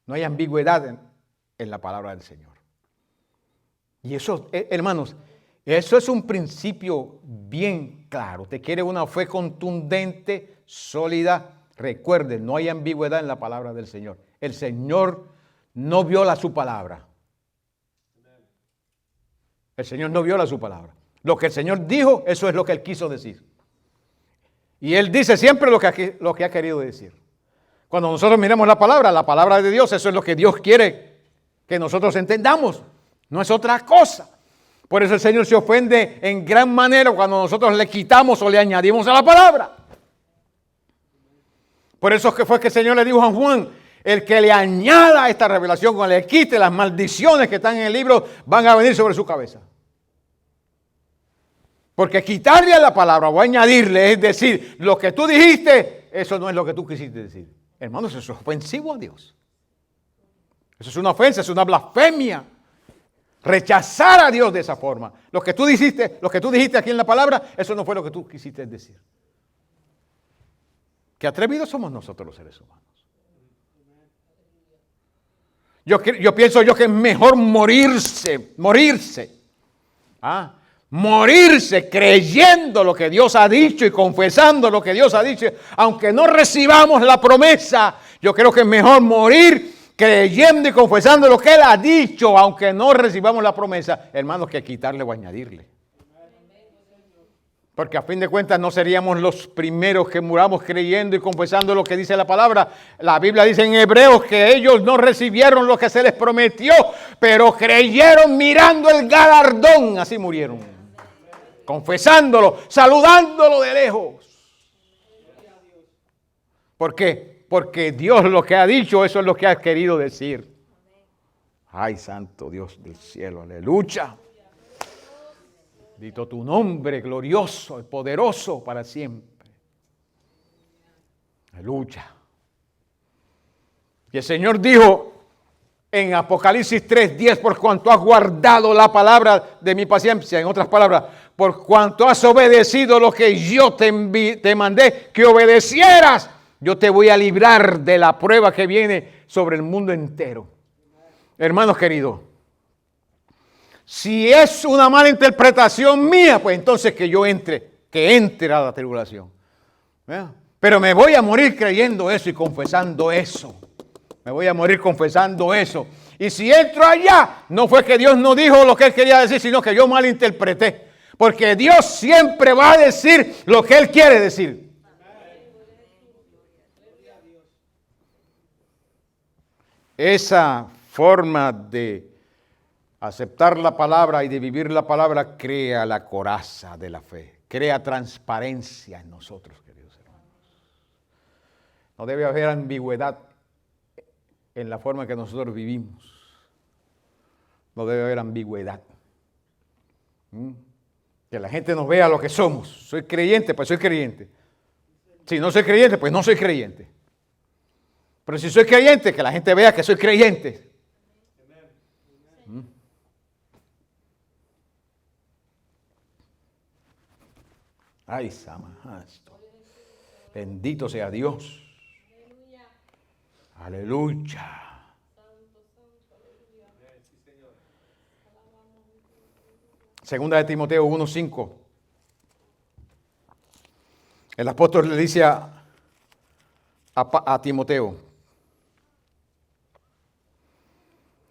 No hay ambigüedad en la palabra del Señor. Y eso, hermanos, eso es un principio bien claro. Te quiere una fe contundente, sólida. Recuerden, no hay ambigüedad en la palabra del Señor. El Señor no viola su palabra. El Señor no viola su palabra. Lo que el Señor dijo, eso es lo que Él quiso decir. Y Él dice siempre lo que ha querido decir. Cuando nosotros miramos la palabra de Dios, eso es lo que Dios quiere que nosotros entendamos. No es otra cosa. Por eso el Señor se ofende en gran manera cuando nosotros le quitamos o le añadimos a la palabra. Por eso fue que el Señor le dijo a Juan, el que le añada a esta revelación, cuando le quite las maldiciones que están en el libro, van a venir sobre su cabeza. Porque quitarle a la palabra o añadirle es decir, lo que tú dijiste, eso no es lo que tú quisiste decir. Hermanos, eso es ofensivo a Dios. Eso es una ofensa, es una blasfemia. Rechazar a Dios de esa forma. Lo que tú dijiste aquí en la palabra, eso no fue lo que tú quisiste decir. Qué atrevidos somos nosotros los seres humanos. Yo pienso que es mejor morirse. Morirse creyendo lo que Dios ha dicho y confesando lo que Dios ha dicho, aunque no recibamos la promesa. Yo creo que es mejor morir creyendo y confesando lo que Él ha dicho, aunque no recibamos la promesa, hermanos, que quitarle o añadirle. Porque a fin de cuentas no seríamos los primeros que muramos creyendo y confesando lo que dice la palabra. La Biblia dice en Hebreos que ellos no recibieron lo que se les prometió, pero creyeron mirando el galardón, así murieron. Confesándolo, saludándolo de lejos. ¿Por qué? Porque Dios lo que ha dicho, eso es lo que ha querido decir. Ay, santo Dios del cielo, aleluya. Bendito tu nombre, glorioso y poderoso para siempre. Aleluya. Y el Señor dijo en Apocalipsis 3:10, por cuanto has guardado la palabra de mi paciencia, en otras palabras, por cuanto has obedecido lo que yo te mandé que obedecieras, yo te voy a librar de la prueba que viene sobre el mundo entero. Hermanos queridos, si es una mala interpretación mía, pues entonces que entre a la tribulación. Pero me voy a morir creyendo eso y confesando eso. Me voy a morir confesando eso. Y si entro allá, no fue que Dios no dijo lo que Él quería decir, sino que yo malinterpreté. Porque Dios siempre va a decir lo que Él quiere decir. Esa forma de aceptar la palabra y de vivir la palabra crea la coraza de la fe. Crea transparencia en nosotros, queridos hermanos. No debe haber ambigüedad en la forma en que nosotros vivimos. No debe haber ambigüedad. Que la gente nos vea lo que somos. Soy creyente, pues soy creyente. Si no soy creyente, pues no soy creyente. Pero si soy creyente, que la gente vea que soy creyente. Ay, Samahasto. Bendito sea Dios. Aleluya. Segunda de Timoteo 1:5. El apóstol le dice a Timoteo: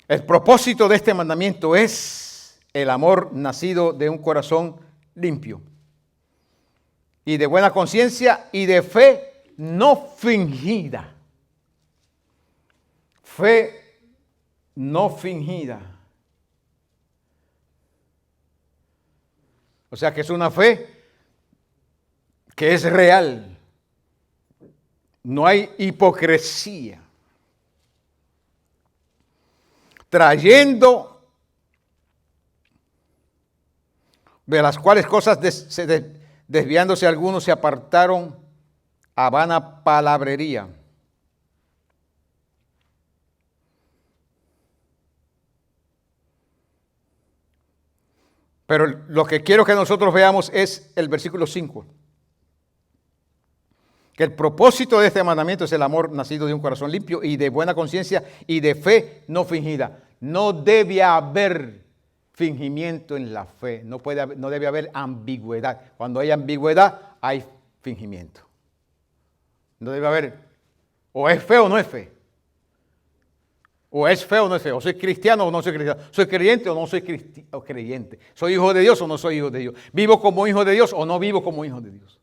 el propósito de este mandamiento es el amor nacido de un corazón limpio y de buena conciencia y de fe no fingida. Fe no fingida. O sea que es una fe que es real. No hay hipocresía. Trayendo de las cuales cosas desviándose algunos se apartaron a vana palabrería. Pero lo que quiero que nosotros veamos es el versículo 5. Que el propósito de este mandamiento es el amor nacido de un corazón limpio y de buena conciencia y de fe no fingida. No debe haber fingimiento en la fe. No debe haber ambigüedad. Cuando hay ambigüedad, hay fingimiento. No debe haber, o es fe o no es fe. O es fe o no es fe. O soy cristiano o no soy cristiano. Soy creyente o no soy creyente. Soy hijo de Dios o no soy hijo de Dios. Vivo como hijo de Dios o no vivo como hijo de Dios.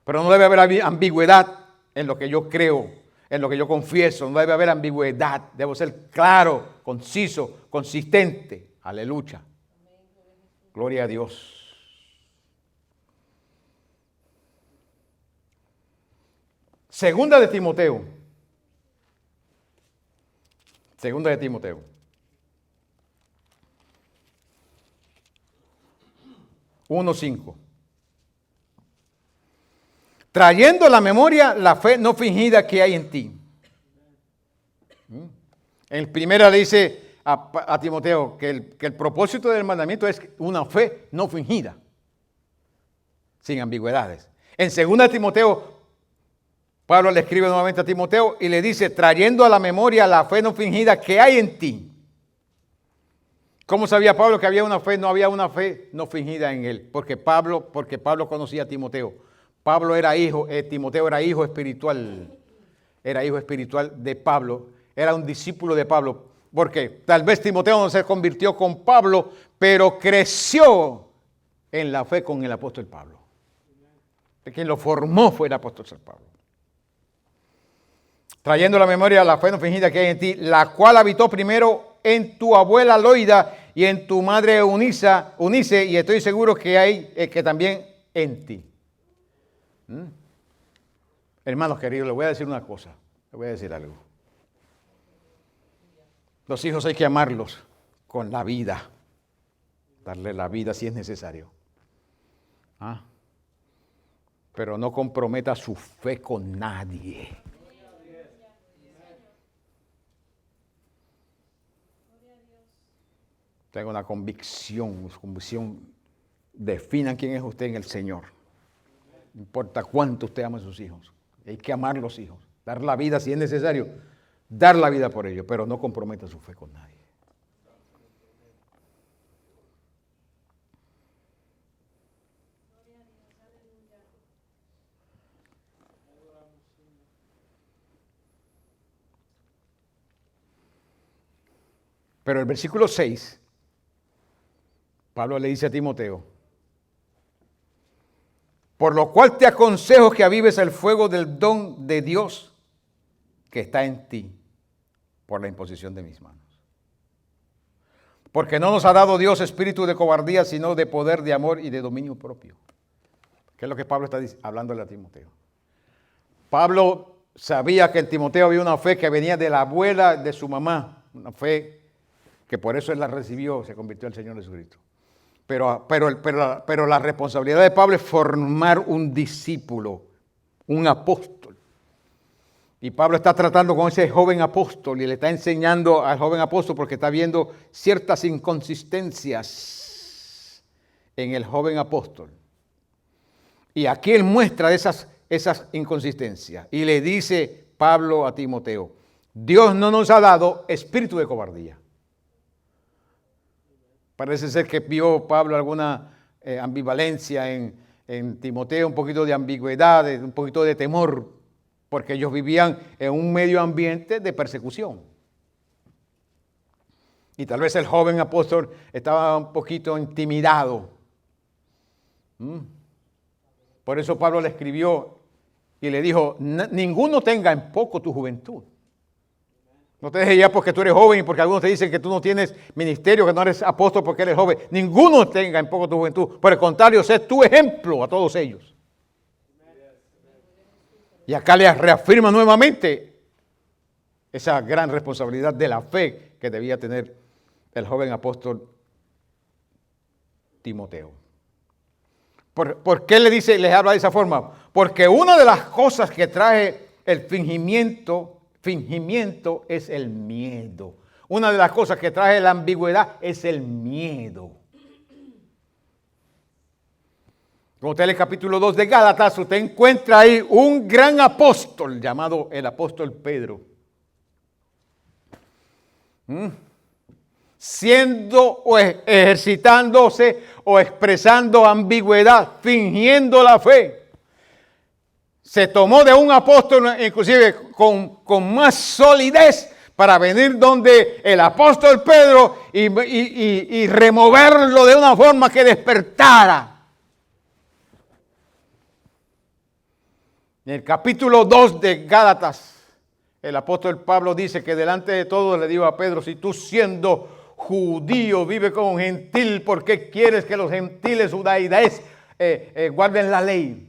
Pero no debe haber ambigüedad en lo que yo creo, en lo que yo confieso. No debe haber ambigüedad. Debo ser claro, conciso, consistente. Aleluya. Gloria a Dios. Segunda de Timoteo. Segunda de Timoteo. Uno 5. Trayendo a la memoria la fe no fingida que hay en ti. En primera le dice a Timoteo que el propósito del mandamiento es una fe no fingida, sin ambigüedades. En segunda de Timoteo, Pablo le escribe nuevamente a Timoteo y le dice, trayendo a la memoria la fe no fingida que hay en ti. ¿Cómo sabía Pablo que había una fe? No había una fe no fingida en él, porque Pablo conocía a Timoteo. Pablo era hijo, Timoteo era hijo espiritual de Pablo, era un discípulo de Pablo, porque tal vez Timoteo no se convirtió con Pablo, pero creció en la fe con el apóstol Pablo. Quien lo formó fue el apóstol San Pablo. Trayendo a la memoria la fe no fingida que hay en ti, la cual habitó primero en tu abuela Loida y en tu madre Eunice, y estoy seguro que hay que también en ti. Hermanos queridos, les voy a decir una cosa, les voy a decir algo. Los hijos hay que amarlos con la vida, darle la vida si es necesario. Pero no comprometa su fe con nadie. Tengo una convicción, definan quién es usted en el Señor. No importa cuánto usted ama a sus hijos. Hay que amar a los hijos, dar la vida si es necesario, dar la vida por ellos, pero no comprometa su fe con nadie. Pero el versículo 6, Pablo le dice a Timoteo, por lo cual te aconsejo que avives el fuego del don de Dios que está en ti por la imposición de mis manos. Porque no nos ha dado Dios espíritu de cobardía, sino de poder, de amor y de dominio propio. ¿Qué es lo que Pablo está hablándole a Timoteo? Pablo sabía que en Timoteo había una fe que venía de la abuela de su mamá, una fe que por eso él la recibió, se convirtió en el Señor Jesucristo. Pero la responsabilidad de Pablo es formar un discípulo, un apóstol. Y Pablo está tratando con ese joven apóstol y le está enseñando al joven apóstol porque está viendo ciertas inconsistencias en el joven apóstol. Y aquí él muestra esas inconsistencias. Y le dice Pablo a Timoteo, Dios no nos ha dado espíritu de cobardía. Parece ser que vio Pablo alguna ambivalencia en Timoteo, un poquito de ambigüedad, un poquito de temor, porque ellos vivían en un medio ambiente de persecución. Y tal vez el joven apóstol estaba un poquito intimidado. Por eso Pablo le escribió y le dijo, ninguno tenga en poco tu juventud. No te dejes ya porque tú eres joven y porque algunos te dicen que tú no tienes ministerio, que no eres apóstol porque eres joven. Ninguno tenga en poco tu juventud. Por el contrario, sé tu ejemplo a todos ellos. Y acá le reafirma nuevamente esa gran responsabilidad de la fe que debía tener el joven apóstol Timoteo. ¿Por qué le dice, les habla de esa forma? Porque una de las cosas que trae el fingimiento es el miedo. Una de las cosas que trae la ambigüedad es el miedo. Como usted en el capítulo 2 de Gálatas, usted encuentra ahí un gran apóstol llamado el apóstol Pedro. Siendo o ejercitándose o expresando ambigüedad, fingiendo la fe. Se tomó de un apóstol, inclusive con más solidez, para venir donde el apóstol Pedro y removerlo de una forma que despertara. En el capítulo 2 de Gálatas, el apóstol Pablo dice que delante de todos le dijo a Pedro, si tú siendo judío vive como un gentil, ¿por qué quieres que los gentiles judaíes guarden la ley?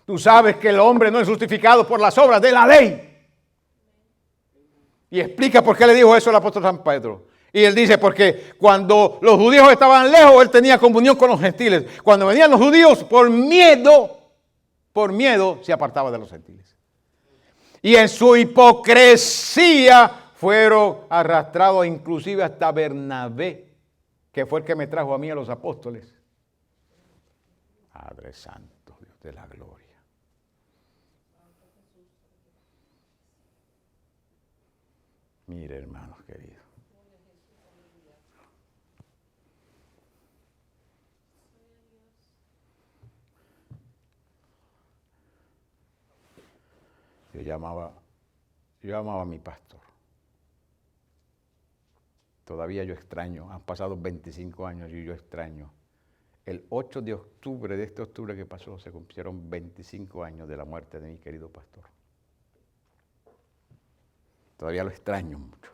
Tú sabes que el hombre no es justificado por las obras de la ley. Y explica por qué le dijo eso el apóstol San Pedro. Y él dice, porque cuando los judíos estaban lejos, él tenía comunión con los gentiles. Cuando venían los judíos, por miedo se apartaba de los gentiles. Y en su hipocresía fueron arrastrados inclusive hasta Bernabé, que fue el que me trajo a mí a los apóstoles. Padre Santo, Dios de la gloria. Mire, hermanos queridos. Yo amaba a mi pastor. Todavía yo extraño, han pasado 25 años y yo extraño. El 8 de octubre de este octubre que pasó, se cumplieron 25 años de la muerte de mi querido pastor. Todavía lo extraño mucho.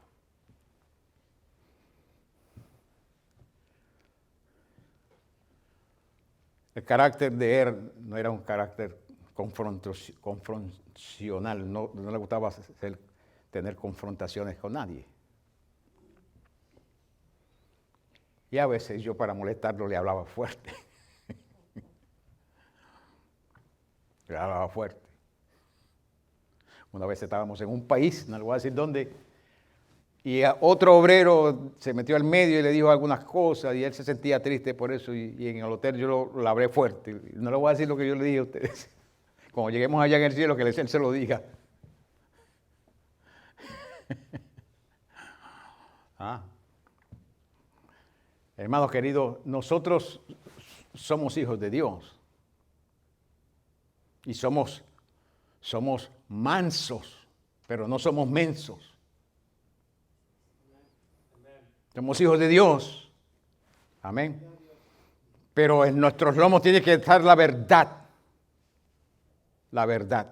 El carácter de él no era un carácter confrontacional, no le gustaba tener confrontaciones con nadie. Y a veces yo para molestarlo le hablaba fuerte. Le hablaba fuerte. Una vez estábamos en un país, no le voy a decir dónde, y otro obrero se metió al medio y le dijo algunas cosas y él se sentía triste por eso y en el hotel yo lo hablé fuerte. No le voy a decir lo que yo le dije a ustedes. Cuando lleguemos allá en el cielo, que él se lo diga. Hermanos queridos, nosotros somos hijos de Dios. Y somos mansos, pero no somos mensos. Somos hijos de Dios. Amén. Pero en nuestros lomos tiene que estar la verdad. La verdad.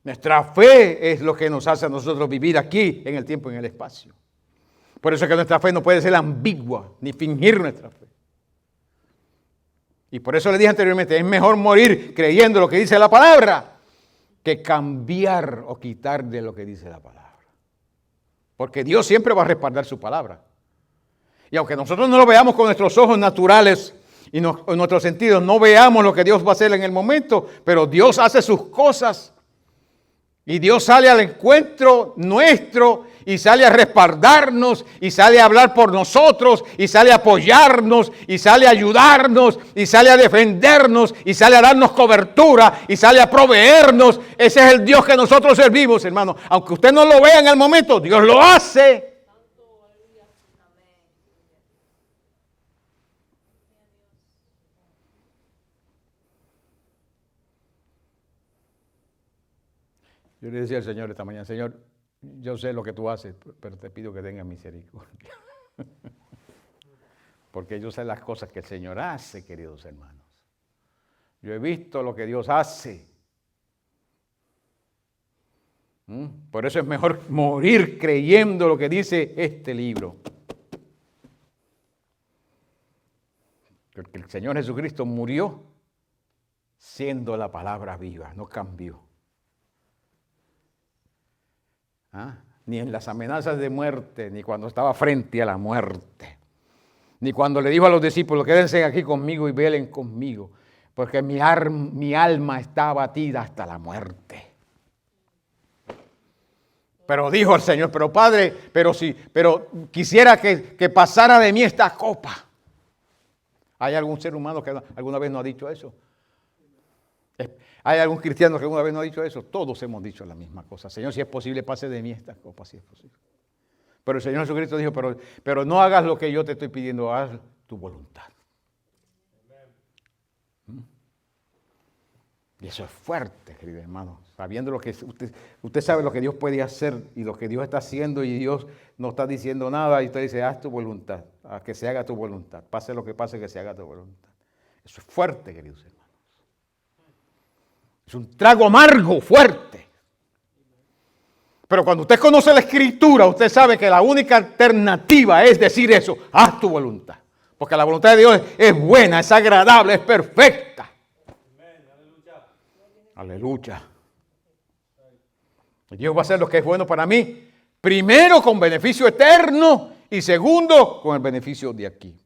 Nuestra fe es lo que nos hace a nosotros vivir aquí en el tiempo y en el espacio. Por eso es que nuestra fe no puede ser ambigua, ni fingir nuestra fe. Y por eso le dije anteriormente, es mejor morir creyendo lo que dice la palabra que cambiar o quitar de lo que dice la palabra. Porque Dios siempre va a respaldar su palabra. Y aunque nosotros no lo veamos con nuestros ojos naturales y con nuestros sentidos, no veamos lo que Dios va a hacer en el momento, pero Dios hace sus cosas. Y Dios sale al encuentro nuestro y sale a respaldarnos y sale a hablar por nosotros y sale a apoyarnos y sale a ayudarnos y sale a defendernos y sale a darnos cobertura y sale a proveernos. Ese es el Dios que nosotros servimos, hermano. Aunque usted no lo vea en el momento, Dios lo hace. Yo le decía al Señor esta mañana, Señor, yo sé lo que tú haces, pero te pido que tengas misericordia. Porque yo sé las cosas que el Señor hace, queridos hermanos. Yo he visto lo que Dios hace. Por eso es mejor morir creyendo lo que dice este libro. Porque el Señor Jesucristo murió siendo la palabra viva, no cambió. Ni en las amenazas de muerte, ni cuando estaba frente a la muerte, ni cuando le dijo a los discípulos, quédense aquí conmigo y velen conmigo, porque mi alma está abatida hasta la muerte. Pero dijo el Señor, pero Padre, pero quisiera que pasara de mí esta copa. ¿Hay algún ser humano que alguna vez no ha dicho eso? ¿Hay algún cristiano que alguna vez no ha dicho eso? Todos hemos dicho la misma cosa. Señor, si es posible, pase de mí esta copa, si es posible. Pero el Señor Jesucristo dijo, pero no hagas lo que yo te estoy pidiendo, haz tu voluntad. Y eso es fuerte, querido hermano. Sabiendo lo que usted sabe lo que Dios puede hacer y lo que Dios está haciendo y Dios no está diciendo nada y usted dice, haz tu voluntad, a que se haga tu voluntad. Pase lo que pase, que se haga tu voluntad. Eso es fuerte, queridos hermanos. Es un trago amargo, fuerte. Pero cuando usted conoce la Escritura, usted sabe que la única alternativa es decir eso, haz tu voluntad. Porque la voluntad de Dios es buena, es agradable, es perfecta. Aleluya. Dios va a hacer lo que es bueno para mí. Primero con beneficio eterno y segundo con el beneficio de aquí.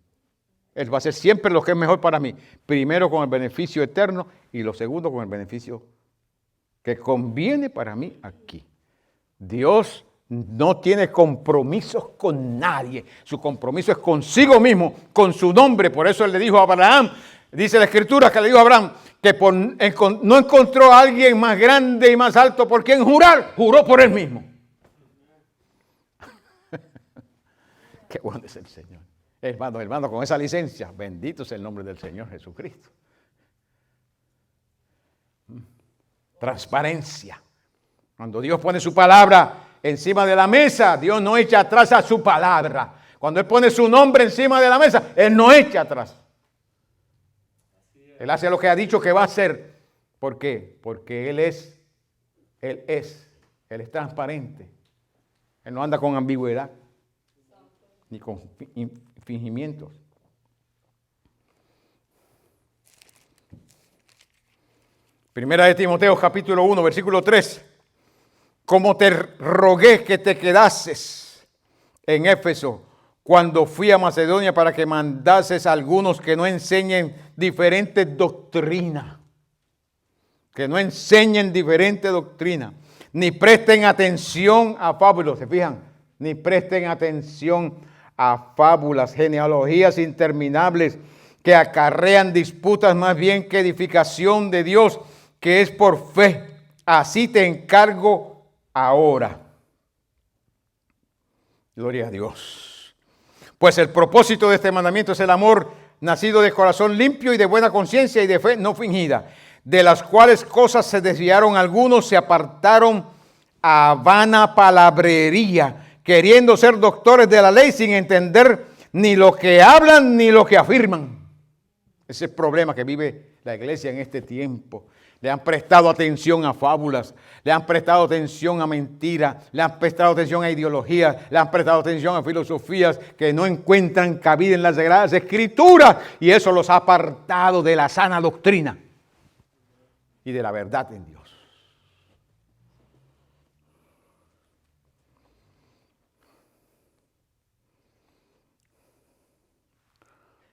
Él va a hacer siempre lo que es mejor para mí. Primero con el beneficio eterno y lo segundo con el beneficio que conviene para mí aquí. Dios no tiene compromisos con nadie. Su compromiso es consigo mismo, con su nombre. Por eso él le dijo a Abraham, dice la Escritura que le dijo a Abraham, que no encontró a alguien más grande y más alto por quien jurar, juró por él mismo. Qué bueno es el Señor. Hermano, con esa licencia, bendito es el nombre del Señor Jesucristo. Transparencia. Cuando Dios pone su palabra encima de la mesa, Dios no echa atrás a su palabra. Cuando Él pone su nombre encima de la mesa, Él no echa atrás. Él hace lo que ha dicho que va a hacer. ¿Por qué? Porque Él es transparente. Él no anda con ambigüedad ni con fingimientos. Primera de Timoteo capítulo 1 versículo 3. Como te rogué que te quedases en Éfeso cuando fui a Macedonia para que mandases a algunos que no enseñen diferentes doctrinas. Que no enseñen diferente doctrina. Ni presten atención a fábulas. ¿Se fijan? Ni presten atención a fábulas, genealogías interminables que acarrean disputas más bien que edificación de Dios, que es por fe. Así te encargo ahora. Gloria a Dios. Pues el propósito de este mandamiento es el amor nacido de corazón limpio y de buena conciencia y de fe no fingida, de las cuales cosas se desviaron algunos, se apartaron a vana palabrería, queriendo ser doctores de la ley sin entender ni lo que hablan ni lo que afirman. Ese es el problema que vive la iglesia en este tiempo. Le han prestado atención a fábulas, le han prestado atención a mentiras, le han prestado atención a ideologías, le han prestado atención a filosofías que no encuentran cabida en las Sagradas Escrituras, y eso los ha apartado de la sana doctrina y de la verdad en Dios.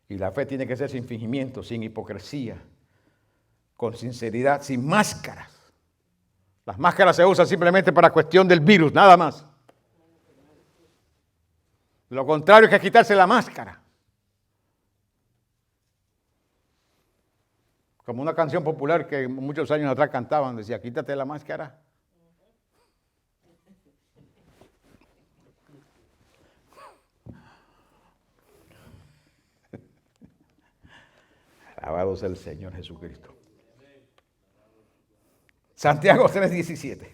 Y la fe tiene que ser sin fingimiento, sin hipocresía, con sinceridad, sin máscaras. Las máscaras se usan simplemente para cuestión del virus, nada más. Lo contrario es que quitarse la máscara. Como una canción popular que muchos años atrás cantaban, decía, quítate la máscara. Alabado sea el Señor Jesucristo. Santiago 3:17.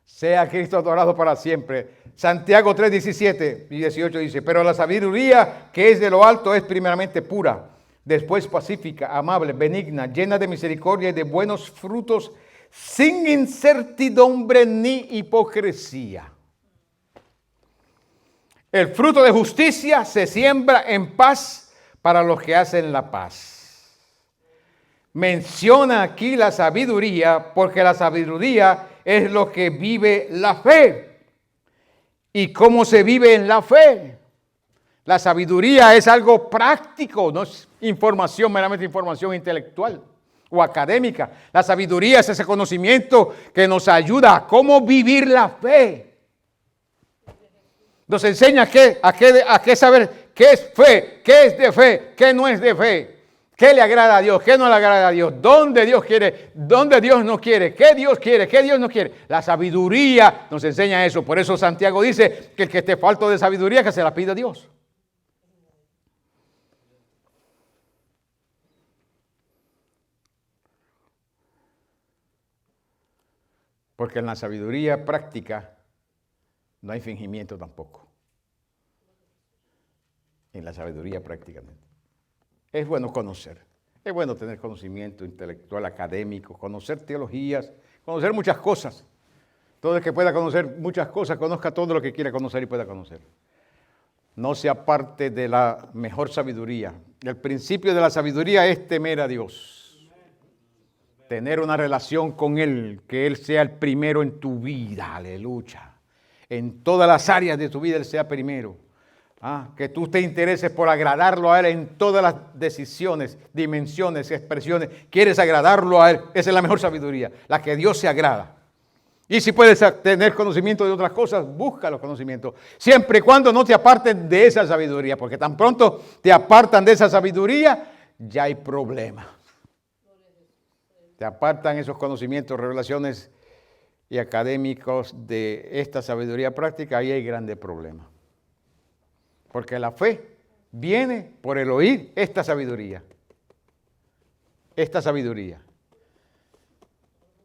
Sea Cristo adorado para siempre. Santiago 3:17 y 18 dice, pero la sabiduría que es de lo alto es primeramente pura, después pacífica, amable, benigna, llena de misericordia y de buenos frutos, sin incertidumbre ni hipocresía. El fruto de justicia se siembra en paz para los que hacen la paz. Menciona aquí la sabiduría porque la sabiduría es lo que vive la fe. ¿Y cómo se vive en la fe? La sabiduría es algo práctico, no es información, meramente información intelectual o académica. La sabiduría es ese conocimiento que nos ayuda a cómo vivir la fe. Nos enseña a qué saber qué es fe, qué es de fe, qué no es de fe, qué le agrada a Dios, qué no le agrada a Dios, dónde Dios quiere, dónde Dios no quiere, qué Dios no quiere. La sabiduría nos enseña eso. Por eso Santiago dice que el que esté falto de sabiduría, que se la pida a Dios. Porque en la sabiduría práctica no hay fingimiento tampoco. En la sabiduría prácticamente. Es bueno conocer. Es bueno tener conocimiento intelectual, académico, conocer teologías, conocer muchas cosas. Todo el que pueda conocer muchas cosas, conozca todo lo que quiera conocer y pueda conocer. No se aparte de la mejor sabiduría. El principio de la sabiduría es temer a Dios. Tener una relación con Él, que Él sea el primero en tu vida. Aleluya. En todas las áreas de tu vida Él sea primero. Que tú te intereses por agradarlo a Él en todas las decisiones, dimensiones, expresiones. Quieres agradarlo a Él. Esa es la mejor sabiduría, la que Dios se agrada. Y si puedes tener conocimiento de otras cosas, busca los conocimientos. Siempre y cuando no te aparten de esa sabiduría, porque tan pronto te apartan de esa sabiduría, ya hay problema. Te apartan esos conocimientos, revelaciones y académicos de esta sabiduría práctica, ahí hay grandes problemas. Porque la fe viene por el oír esta sabiduría. Esta sabiduría.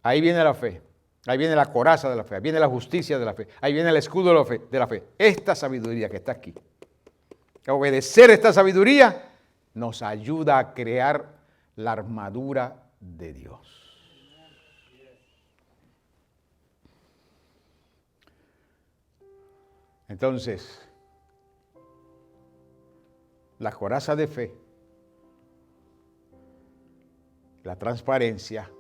Ahí viene la fe. Ahí viene la coraza de la fe. Ahí viene la justicia de la fe. Ahí viene el escudo de la fe. Esta sabiduría que está aquí. Obedecer esta sabiduría nos ayuda a crear la armadura de Dios. Entonces, la coraza de fe, la transparencia,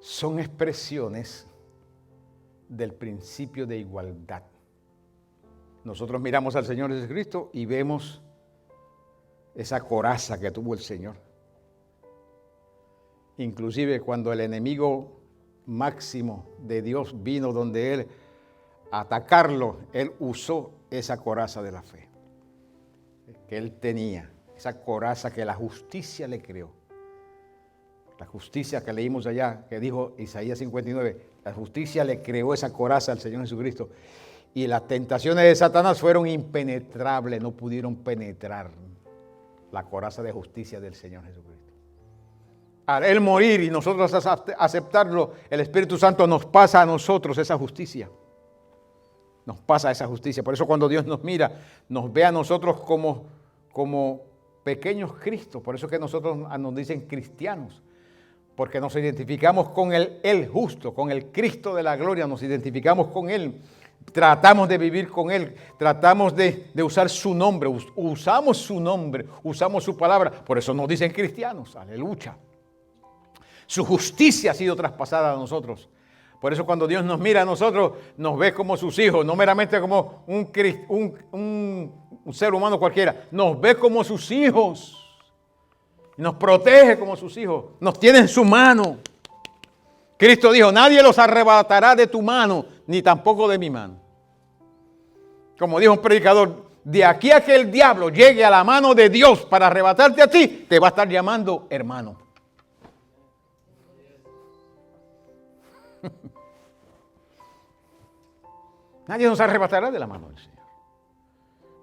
son expresiones del principio de igualdad. Nosotros miramos al Señor Jesucristo y vemos esa coraza que tuvo el Señor. Inclusive cuando el enemigo máximo de Dios vino donde Él a atacarlo, Él usó esa coraza de la fe que Él tenía, esa coraza que la justicia le creó. La justicia que leímos allá, que dijo Isaías 59, la justicia le creó esa coraza al Señor Jesucristo. Y las tentaciones de Satanás fueron impenetrables, no pudieron penetrar la coraza de justicia del Señor Jesucristo. Al Él morir y nosotros aceptarlo, el Espíritu Santo nos pasa a nosotros esa justicia. Nos pasa esa justicia. Por eso cuando Dios nos mira, nos ve a nosotros como pequeños Cristos. Por eso que nosotros nos dicen cristianos. Porque nos identificamos con el justo, con el Cristo de la gloria. Nos identificamos con Él. Tratamos de vivir con Él. Tratamos de usar su nombre. Usamos su nombre. Usamos su palabra. Por eso nos dicen cristianos. Aleluya. Su justicia ha sido traspasada a nosotros. Por eso cuando Dios nos mira a nosotros, nos ve como sus hijos, no meramente como un ser humano cualquiera. Nos ve como sus hijos. Nos protege como sus hijos. Nos tiene en su mano. Cristo dijo, nadie los arrebatará de tu mano, ni tampoco de mi mano. Como dijo un predicador, de aquí a que el diablo llegue a la mano de Dios para arrebatarte a ti, te va a estar llamando hermano. Nadie nos arrebatará de la mano del Señor.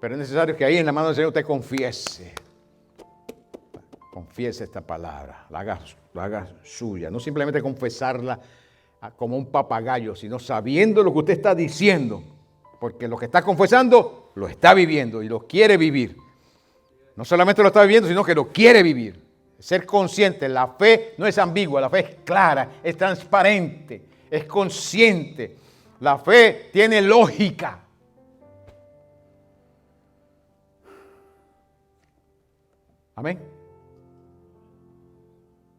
Pero es necesario que ahí en la mano del Señor usted confiese. Confiese esta palabra, la haga suya. No simplemente confesarla como un papagayo, sino sabiendo lo que usted está diciendo. Porque lo que está confesando lo está viviendo y lo quiere vivir. No solamente lo está viviendo, sino que lo quiere vivir. Ser consciente, la fe no es ambigua, la fe es clara, es transparente, es consciente. La fe tiene lógica. Amén.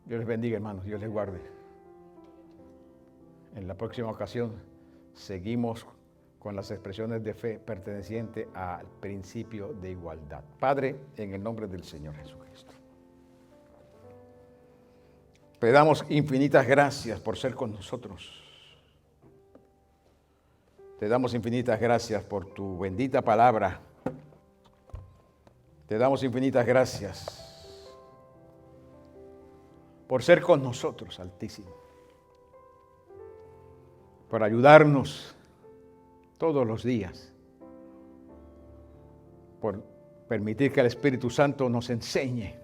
Dios les bendiga, hermanos. Dios les guarde. En la próxima ocasión seguimos con las expresiones de fe pertenecientes al principio de igualdad. Padre, en el nombre del Señor Jesucristo. Te damos infinitas gracias por ser con nosotros. Te damos infinitas gracias por tu bendita palabra. Te damos infinitas gracias por ser con nosotros, Altísimo. Por ayudarnos todos los días. Por permitir que el Espíritu Santo nos enseñe.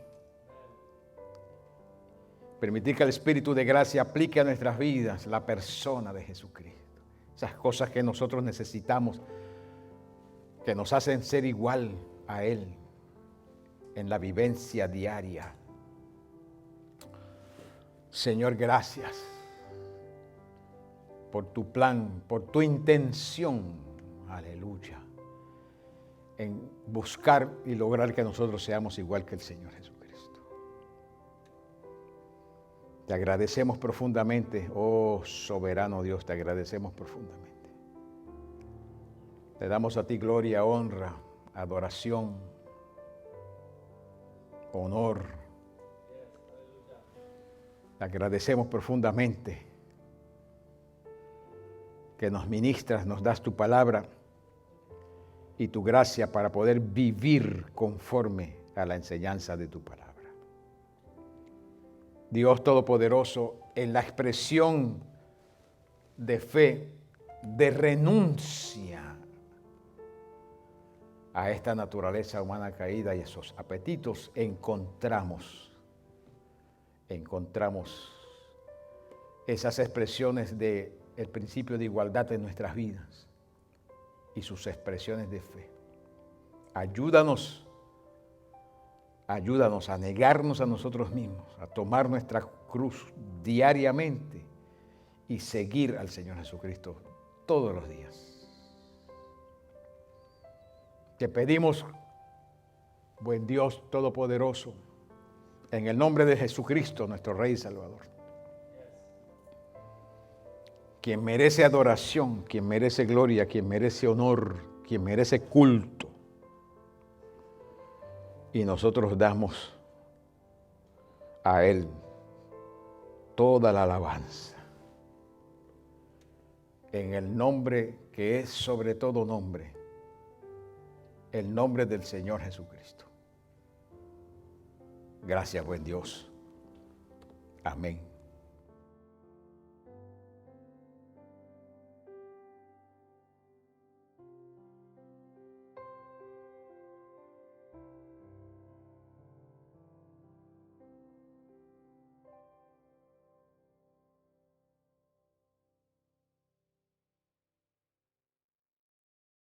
Permitir que el Espíritu de gracia aplique a nuestras vidas la persona de Jesucristo. Esas cosas que nosotros necesitamos, que nos hacen ser igual a Él en la vivencia diaria. Señor, gracias por tu plan, por tu intención, aleluya, en buscar y lograr que nosotros seamos igual que el Señor Jesucristo. Te agradecemos profundamente, oh soberano Dios, te agradecemos profundamente. Te damos a ti gloria, honra, adoración, honor. Te agradecemos profundamente que nos ministras, nos das tu palabra y tu gracia para poder vivir conforme a la enseñanza de tu palabra. Dios Todopoderoso, en la expresión de fe, de renuncia a esta naturaleza humana caída y esos apetitos, encontramos esas expresiones del principio de igualdad en nuestras vidas y sus expresiones de fe. Ayúdanos a negarnos a nosotros mismos, a tomar nuestra cruz diariamente y seguir al Señor Jesucristo todos los días. Te pedimos, buen Dios Todopoderoso, en el nombre de Jesucristo, nuestro Rey y Salvador, quien merece adoración, quien merece gloria, quien merece honor, quien merece culto, y nosotros damos a Él toda la alabanza. En el nombre que es sobre todo nombre, el nombre del Señor Jesucristo. Gracias, buen Dios. Amén.